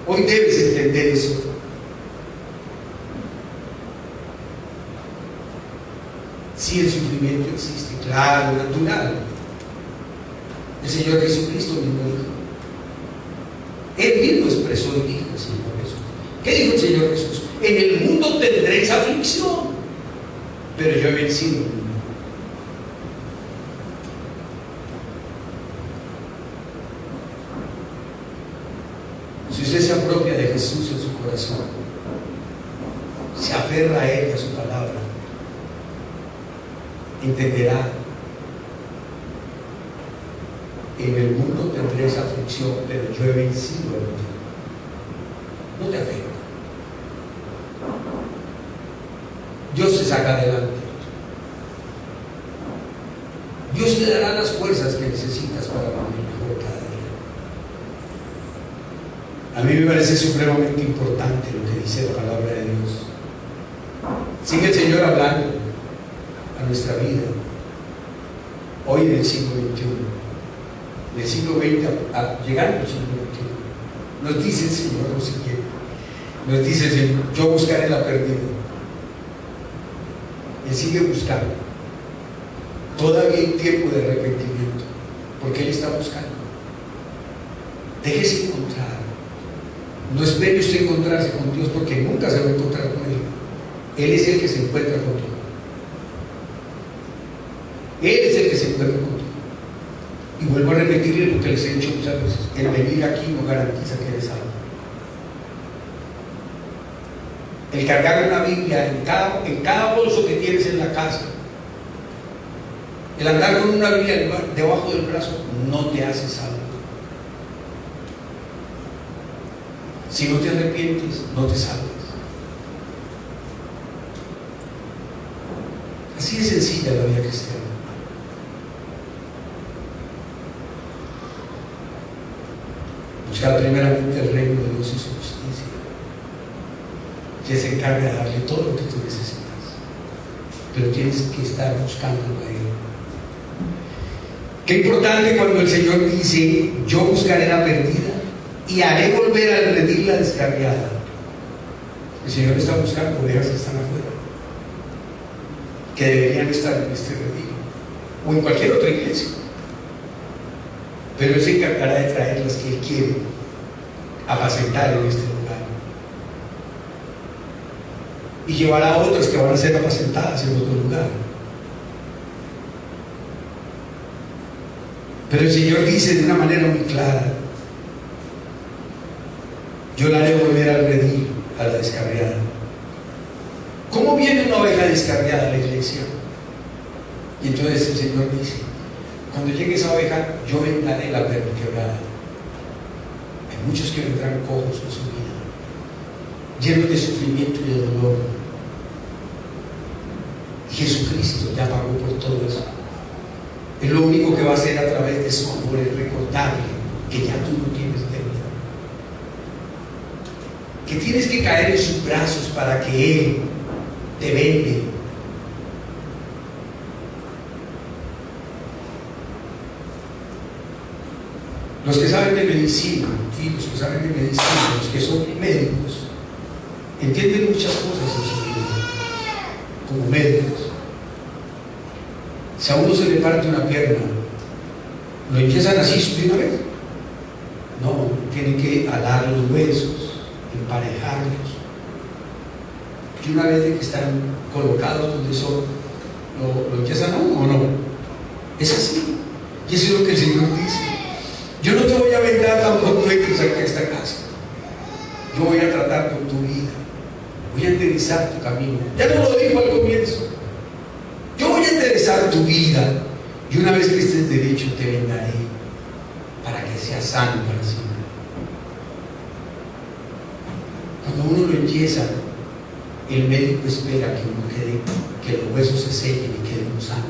Hoy debes entender eso. Si el sufrimiento existe, claro, natural. El Señor Jesucristo mismo dijo. Él mismo expresó y dijo el Señor Jesús. ¿Qué dijo el Señor Jesús? En el mundo tendréis aflicción, pero yo he vencido el mundo. Si usted se apropia de Jesús en su corazón, se aferra a Él y a su palabra, entenderá: en el mundo tendréis aflicción, pero yo he vencido el mundo. No te afecta. Dios te saca adelante. Dios te dará las fuerzas que necesitas para vivir mejor cada día. A mí me parece supremamente importante lo que dice la palabra de Dios. Sigue el Señor hablando a nuestra vida hoy en el siglo XXI, del siglo XX, llegando al siglo XXI. Nos dice el Señor lo siguiente: nos dice el Señor, yo buscaré la perdida. Él sigue buscando. Todavía hay tiempo de arrepentimiento, porque Él está buscando. Déjese encontrar. No espere usted encontrarse con Dios, porque nunca se va a encontrar con Él. Él es el que se encuentra contigo. Él es el que se encuentra contigo. Y vuelvo a repetirle lo que les he dicho muchas veces: el venir aquí no garantiza que eres salvo. El cargar una Biblia en cada bolso que tienes en la casa, el andar con una Biblia debajo del brazo, no te hace salvo. Si no te arrepientes, no te salves. Así de sencilla la vida cristiana. Buscar primeramente el reino de Dios y su justicia, que se encarga de darle todo lo que tú necesitas, pero tienes que estar buscándolo a Él. Qué importante cuando el Señor dice: yo buscaré la perdida y haré volver al redil la descarriada. El Señor está buscando ovejas que están afuera, que deberían estar en este redil o en cualquier otra iglesia, pero Él se encargará de traer las que Él quiere apacentar en este lugar y llevará a otras que van a ser apacentadas en otro lugar. Pero el Señor dice de una manera muy clara: yo la haré volver al redil, a la descarriada. ¿Cómo viene una oveja descarriada a la iglesia? Y entonces el Señor dice: cuando llegue esa oveja, yo vendaré la quebrada. Hay muchos que vendrán cojos en su vida, llenos de sufrimiento y de dolor. Y Jesucristo ya pagó por todo eso. Es lo único que va a hacer a través de su amor, es recordarle que ya tú no tienes deuda, que tienes que caer en sus brazos para que Él te vende. Los que saben de medicina, ¿sí? Los que saben de medicina, los que son médicos, entienden muchas cosas en su vida como médicos. Si a uno se le parte una pierna, ¿lo empiezan así de una vez? No, tienen que alar los huesos, emparejarlos, y una vez de que están colocados donde son, lo empiezan o no. Es así. Y eso es lo que el Señor dice: yo no te voy a vendar tampoco tú entres aquí a esta casa. Yo voy a tratar con tu vida, voy a enderezar tu camino. Ya no lo dijo al comienzo. Yo voy a enderezar tu vida, y una vez que estés derecho te vendaré para que seas sano para siempre. Cuando uno lo enyesa, el médico espera que los huesos se sellen y queden sanos.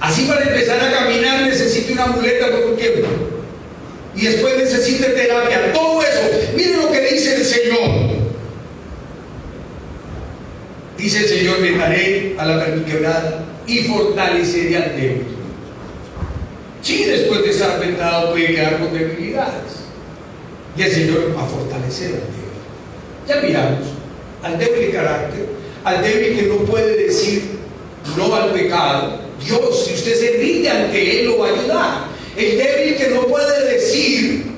Así, para empezar a caminar necesita una muleta por un tiempo. y después necesite terapia, todo eso. Mire lo que dice el Señor. Dice el Señor: vendaré a la perniquebrada y fortaleceré al débil. Sí, después de estar vendado puede quedar con debilidades, y el Señor va a fortalecer al débil. Ya miramos al débil de carácter, al débil que no puede decir no al pecado. Dios, si usted se rinde ante Él, lo va a ayudar. El débil que no puede decir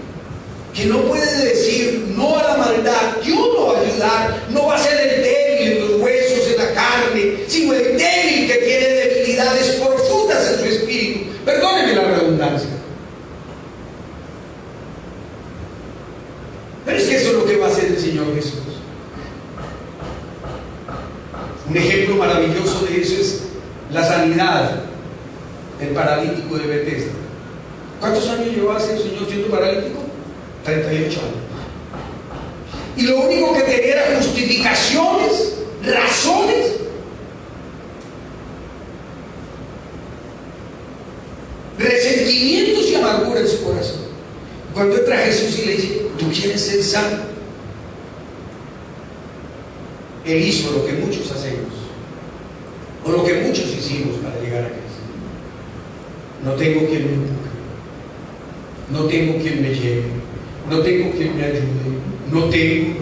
no a la maldad, Dios lo va a ayudar. No va a ser el débil en los huesos, en la carne, sino el débil que tiene debilidades profundas en su espíritu. Perdóneme la redundancia, pero es que eso es lo que va a hacer el Señor Jesús. Un ejemplo maravilloso de eso es la sanidad del paralítico de Betesda. ¿Cuántos años llevaba ese señor siendo paralítico? 38 años. Y lo único que tenía era justificaciones, razones. Resentimientos y amargura en su corazón. Cuando entra Jesús y le dice: ¿tú quieres ser sano? Él hizo lo que muchos hacemos, o lo que muchos hicimos para llegar a Cristo. No tengo quien me empuje, no tengo quien me lleve, no tengo quien me ayude, no tengo.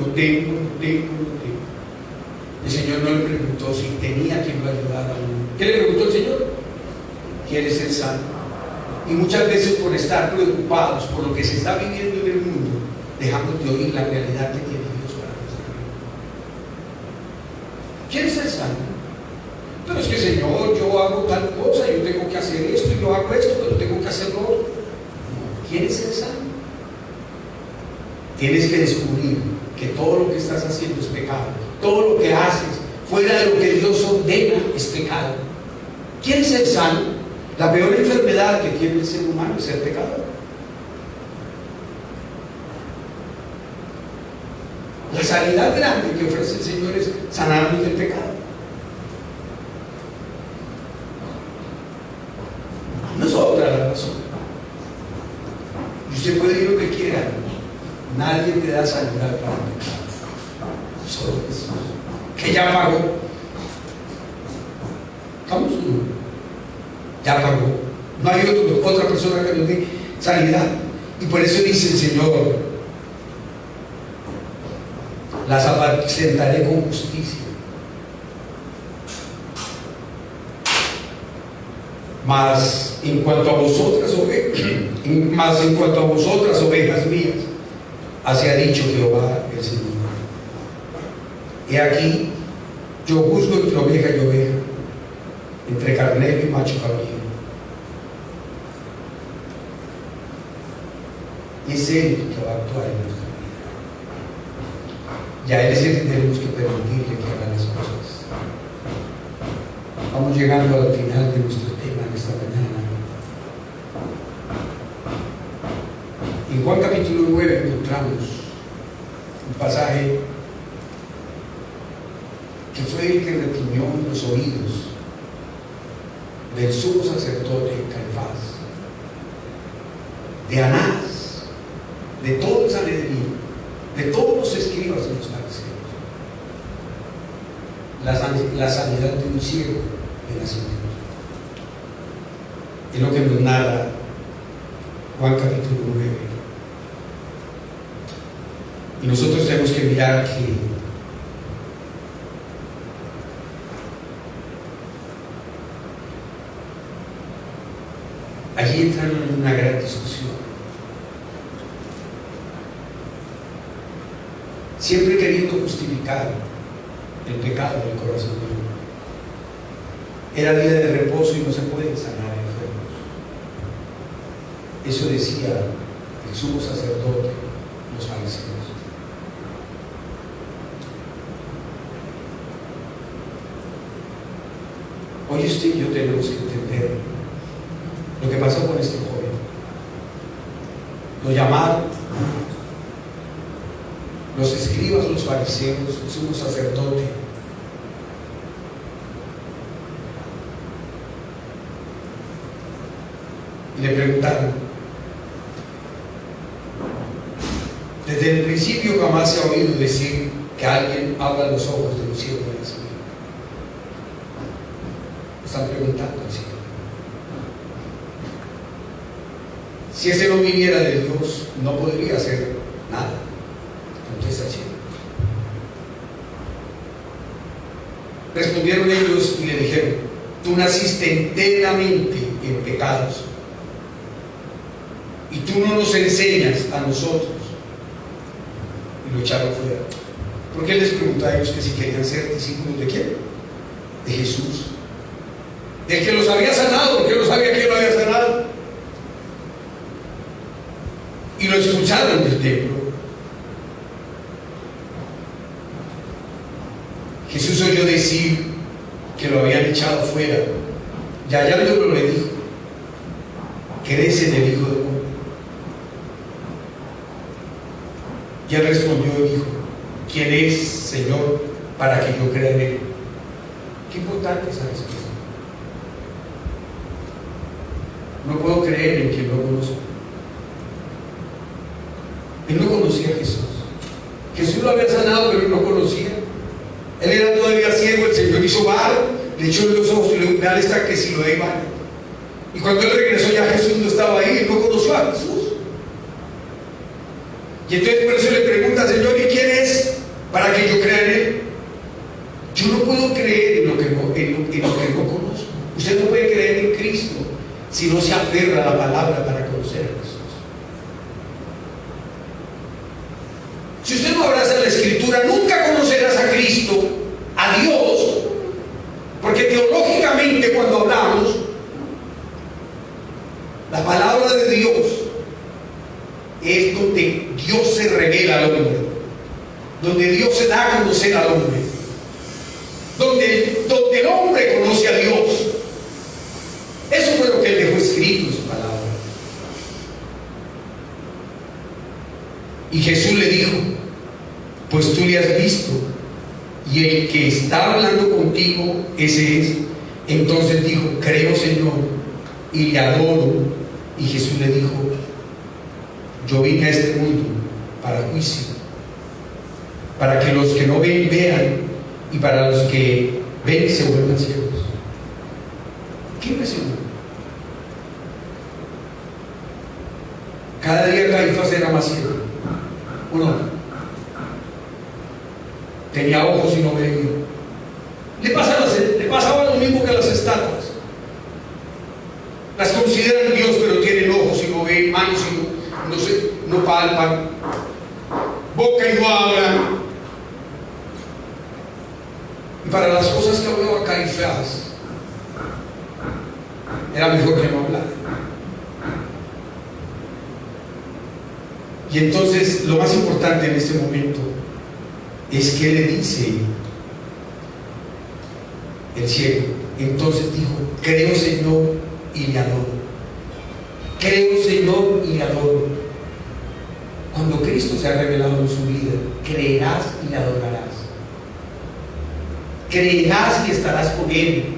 El Señor no le preguntó si tenía quien lo ayudara. ¿Qué le preguntó el Señor? ¿Quieres ser sano? Y muchas veces, por estar preocupados por lo que se está viviendo en el mundo, dejamos de oír la realidad que tiene Dios para nuestra vida. ¿Quieres ser sano? Pero es que, Señor, yo hago tal cosa, yo tengo que hacer esto, y yo hago esto, pero tengo que hacerlo otro. No. ¿Quieres ser sano? Tienes que descubrir que todo lo que estás haciendo es pecado. Todo lo que haces fuera de lo que Dios ordena es pecado. ¿Quieres ser sano? La peor enfermedad que tiene el ser humano es el pecado. La sanidad grande que ofrece el Señor es sanarnos del pecado. No es otra la razón. Y usted puede ir lo que quiera. Nadie te da sanidad para el pecado. Solo Jesús, que ya pagó. ¿Estamos? Ya pagó. No hay otra persona que nos dé sanidad. Y por eso dice el Señor: las apacentaré con justicia. Mas en cuanto a vosotras ovejas mías, así ha dicho Jehová el Señor. He aquí, yo juzgo entre oveja y oveja, entre carnero y macho cabrío. Y es Él que va a actuar en nuestra vida. Y a Él es el que tenemos que permitirle que haga las cosas. Vamos llegando al final de nuestro tema en esta mañana. En Juan capítulo 9 encontramos un pasaje que fue el que reprimió en los oídos del sumo sacerdote Caifás, de Anás, de todo el Sanedrín, de todos los escribas y los fariseos, la sanidad de un ciego de nacimiento. Es lo que nos narra Juan capítulo 9. Y nosotros tenemos que mirar que allí entraron en una gran discusión, siempre queriendo justificar el pecado del corazón del hombre. Era día de reposo y no se pueden sanar enfermos. Eso decía el sumo sacerdote, los fariseos. Hoy usted y yo tenemos que entender lo que pasó con este joven. Lo llamaron los escribas, los fariseos, el sumo sacerdote. Y le preguntaron: Desde el principio jamás se ha oído decir que alguien abra los ojos de los ciegos de la ciudad. Están preguntando al cielo. Si ese no viniera de Dios, no podría hacer nada. Contesta el cielo. Respondieron ellos y le dijeron: tú naciste enteramente en pecados y tú no nos enseñas a nosotros. Y lo echaron fuera. ¿Por qué les preguntó a ellos que si querían ser discípulos de quién? De Jesús, del que los había sanado, porque no sabía quién lo había sanado. Y lo expulsaron del templo. Jesús oyó decir que lo habían echado fuera, y hallándolo le dijo: ¿crees en el Hijo del Hombre? Y él respondió y dijo: ¿quién es, Señor, para que yo crea en él? Qué importante esa respuesta. No puedo creer en quien no conozco. Él no conocía a Jesús. Jesús lo había sanado, pero él no conocía. Él era todavía ciego. El Señor hizo barro, le echó en los ojos y le dijo: dale esta que si lo dé baño. Y cuando él regresó, ya Jesús no estaba ahí. Él no conoció a Jesús. Y entonces por eso le pregunta: Señor, ¿y quién es para que yo crea en él? Yo no puedo creer en lo que no conozco. Usted no puede creer en Cristo si no se aferra a la palabra para conocer a Jesús. Si usted no abraza la Escritura, nunca conocerás a Cristo, a Dios, porque teológicamente cuando hablamos, la palabra de Dios es donde Dios se revela al hombre, donde Dios se da a conocer al hombre, donde el hombre conoce a Dios. Eso fue lo que él dejó escrito en su palabra. Y Jesús le dijo: pues tú le has visto, y el que está hablando contigo, ese es. Entonces dijo: creo, Señor, y le adoro. Y Jesús le dijo: yo vine a este mundo para juicio, para que los que no ven, vean, y para los que ven se vuelvan ciegos. ¿Qué impresión? Cada día Caifás era más ciego. Uno tenía ojos y no veía. Le pasaba lo mismo que a las estatuas. Las consideran Dios, pero tienen ojos y no ven, manos y no palpan, boca y no hablan. Y para las cosas que hablaba Caifás, era mejor que no hablar. Y entonces lo más importante en este momento es que le dice el ciego. Entonces dijo: creo, Señor, y le adoro. Creo, Señor, y le adoro. Cuando Cristo se ha revelado en su vida, creerás y le adorarás. Creerás y estarás con Él.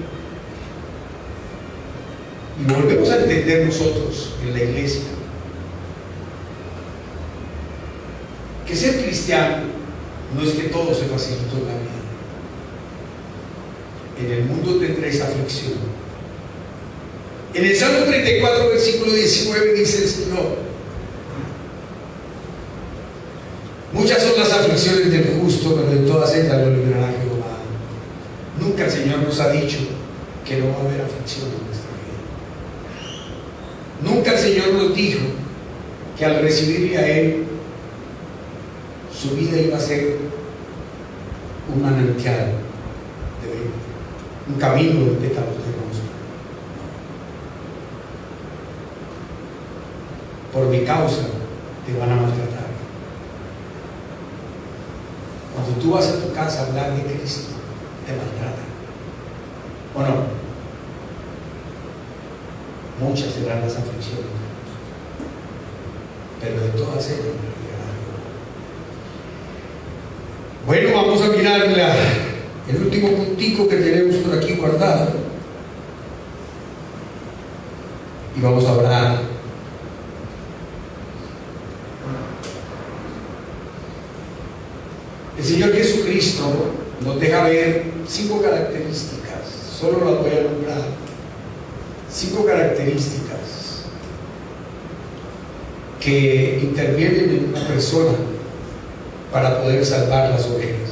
Y volvemos a entender nosotros en la iglesia que ser cristiano no es que todo se facilitó en la vida. En el mundo tendréis aflicción. En el Salmo 34, versículo 19 dice el Señor: muchas son las aflicciones del justo, pero de todas ellas lo librará Jehová. Nunca el Señor nos ha dicho que no va a haber aflicción en nuestra vida. Nunca el Señor nos dijo que al recibirle a Él, su vida iba a ser un manantial de vida, un camino de pétalos de rosa. Por mi causa te van a maltratar. Cuando tú vas a tu casa a hablar de Cristo, te maltratan. ¿O no? Muchas serán las aflicciones, pero de todas ellas me librará Jehová. Bueno, vamos a mirar el último puntico que tenemos por aquí guardado y vamos a hablar El Señor Jesucristo nos deja ver 5 características, solo las voy a nombrar, 5 características que intervienen en una persona para poder salvar las ovejas.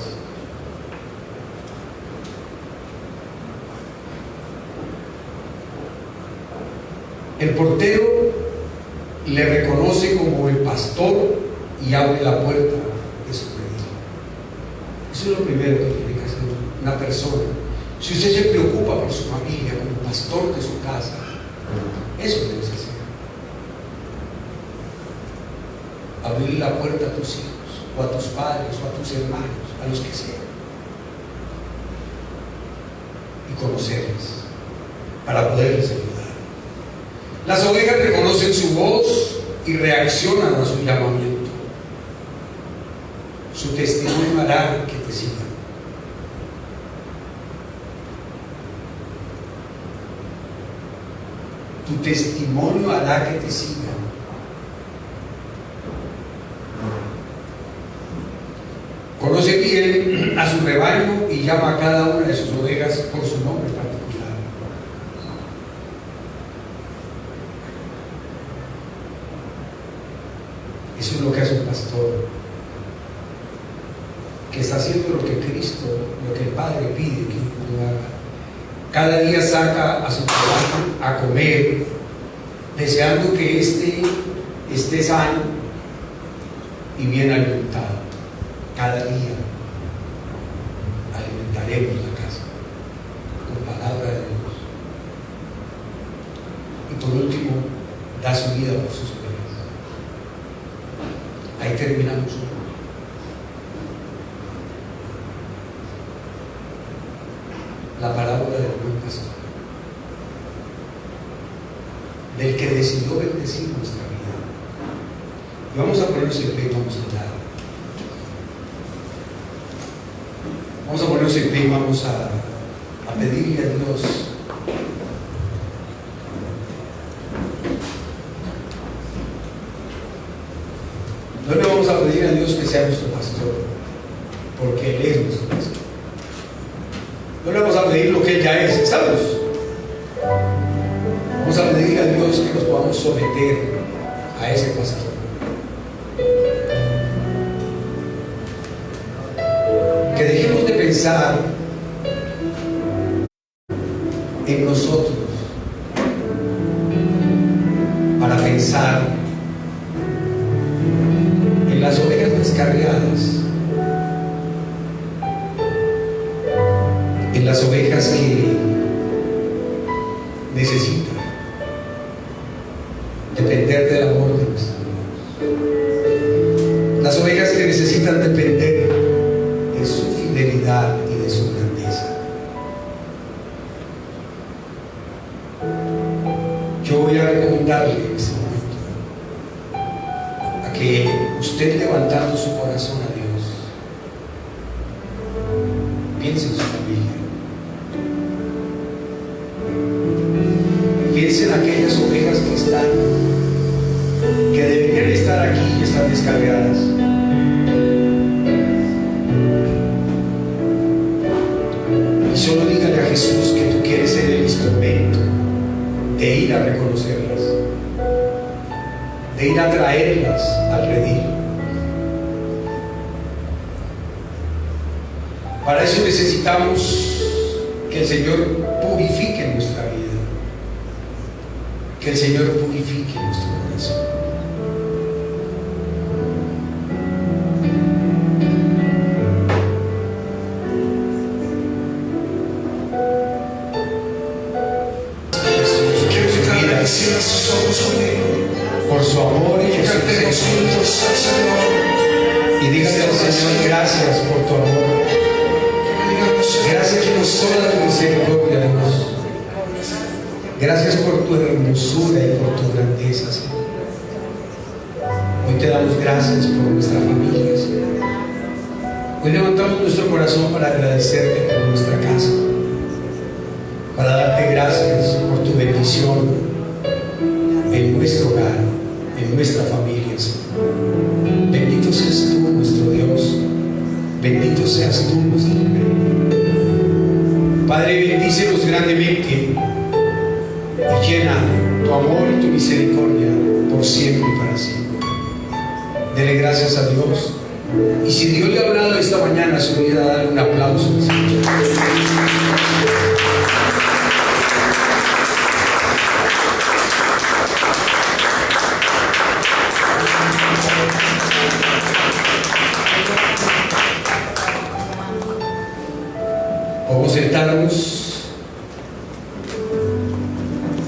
El portero le reconoce como el pastor y abre la puerta de su redil. Eso es lo primero que tiene que hacer una persona. Si usted se preocupa por su familia como pastor de su casa, eso debes hacer. Abrir la puerta a tus hijos, o a tus padres, o a tus hermanos, a los que sean, y conocerles para poderles ayudar. Las ovejas reconocen su voz y reaccionan a su llamamiento. Su testimonio hará que te sigan. Tu testimonio hará que te sigan. Conoce bien a su rebaño y llama a cada una de sus ovejas por su nombre particular. Eso es lo que hace un pastor, que está haciendo lo que Cristo, lo que el Padre pide que uno haga. Cada día saca a su trabajo a comer, deseando que esté sano y bien alimentado. Cada día alimentaremos la casa con palabra de Dios. Y por último, da su vida por sus ovejas. Ahí terminamos hoy. La parábola del buen pastor, del que decidió bendecir nuestra vida. Y vamos a ponernos en pie y vamos a orar. Vamos a ponernos en pie y vamos a pedirle a Dios no le vamos a pedir a Dios que sea nuestro pastor, porque Él es nuestro pastor. No le vamos a pedir lo que Él ya es, ¿estamos? Vamos a pedirle a Dios que nos podamos someter a ese pastor. Que dejemos de pensar en nosotros para pensar en las ovejas descarriadas, en las ovejas que necesitan depender del amor de nuestro Dios, las ovejas que necesitan depender de su fidelidad y de su grandeza. Yo voy a recomendarle en este momento a que usted, levantando su corazón a Dios, piense en su familia. Piense en aquellas ovejas que deberían estar aquí y están descargadas. Y solo dígale a Jesús que tú quieres ser el instrumento de ir a reconocerlas, de ir a traerlas al redil. Para eso necesitamos que el Señor purifique nuestra vida, que el Señor purifique nuestro corazón. Por su amor y por su misericordia. Y dígale al Señor, gracias por tu amor. Gracias por toda tu misericordia, Dios. Gracias por tu hermosura y por tu grandeza, Señor. Hoy te damos gracias por nuestra familia, Señor. Hoy levantamos nuestro corazón para agradecerte por nuestra casa, para darte gracias por tu bendición en nuestro hogar, en nuestra familia, Señor. Bendito seas tú, nuestro Dios. Bendito seas tú nuestro Rey. Padre, bendícenos grandemente y llena tu amor y tu misericordia por siempre y para siempre. Dele gracias a Dios. Y si Dios le ha hablado esta mañana, se le voy a dar un aplauso. Vamos a sentarnos.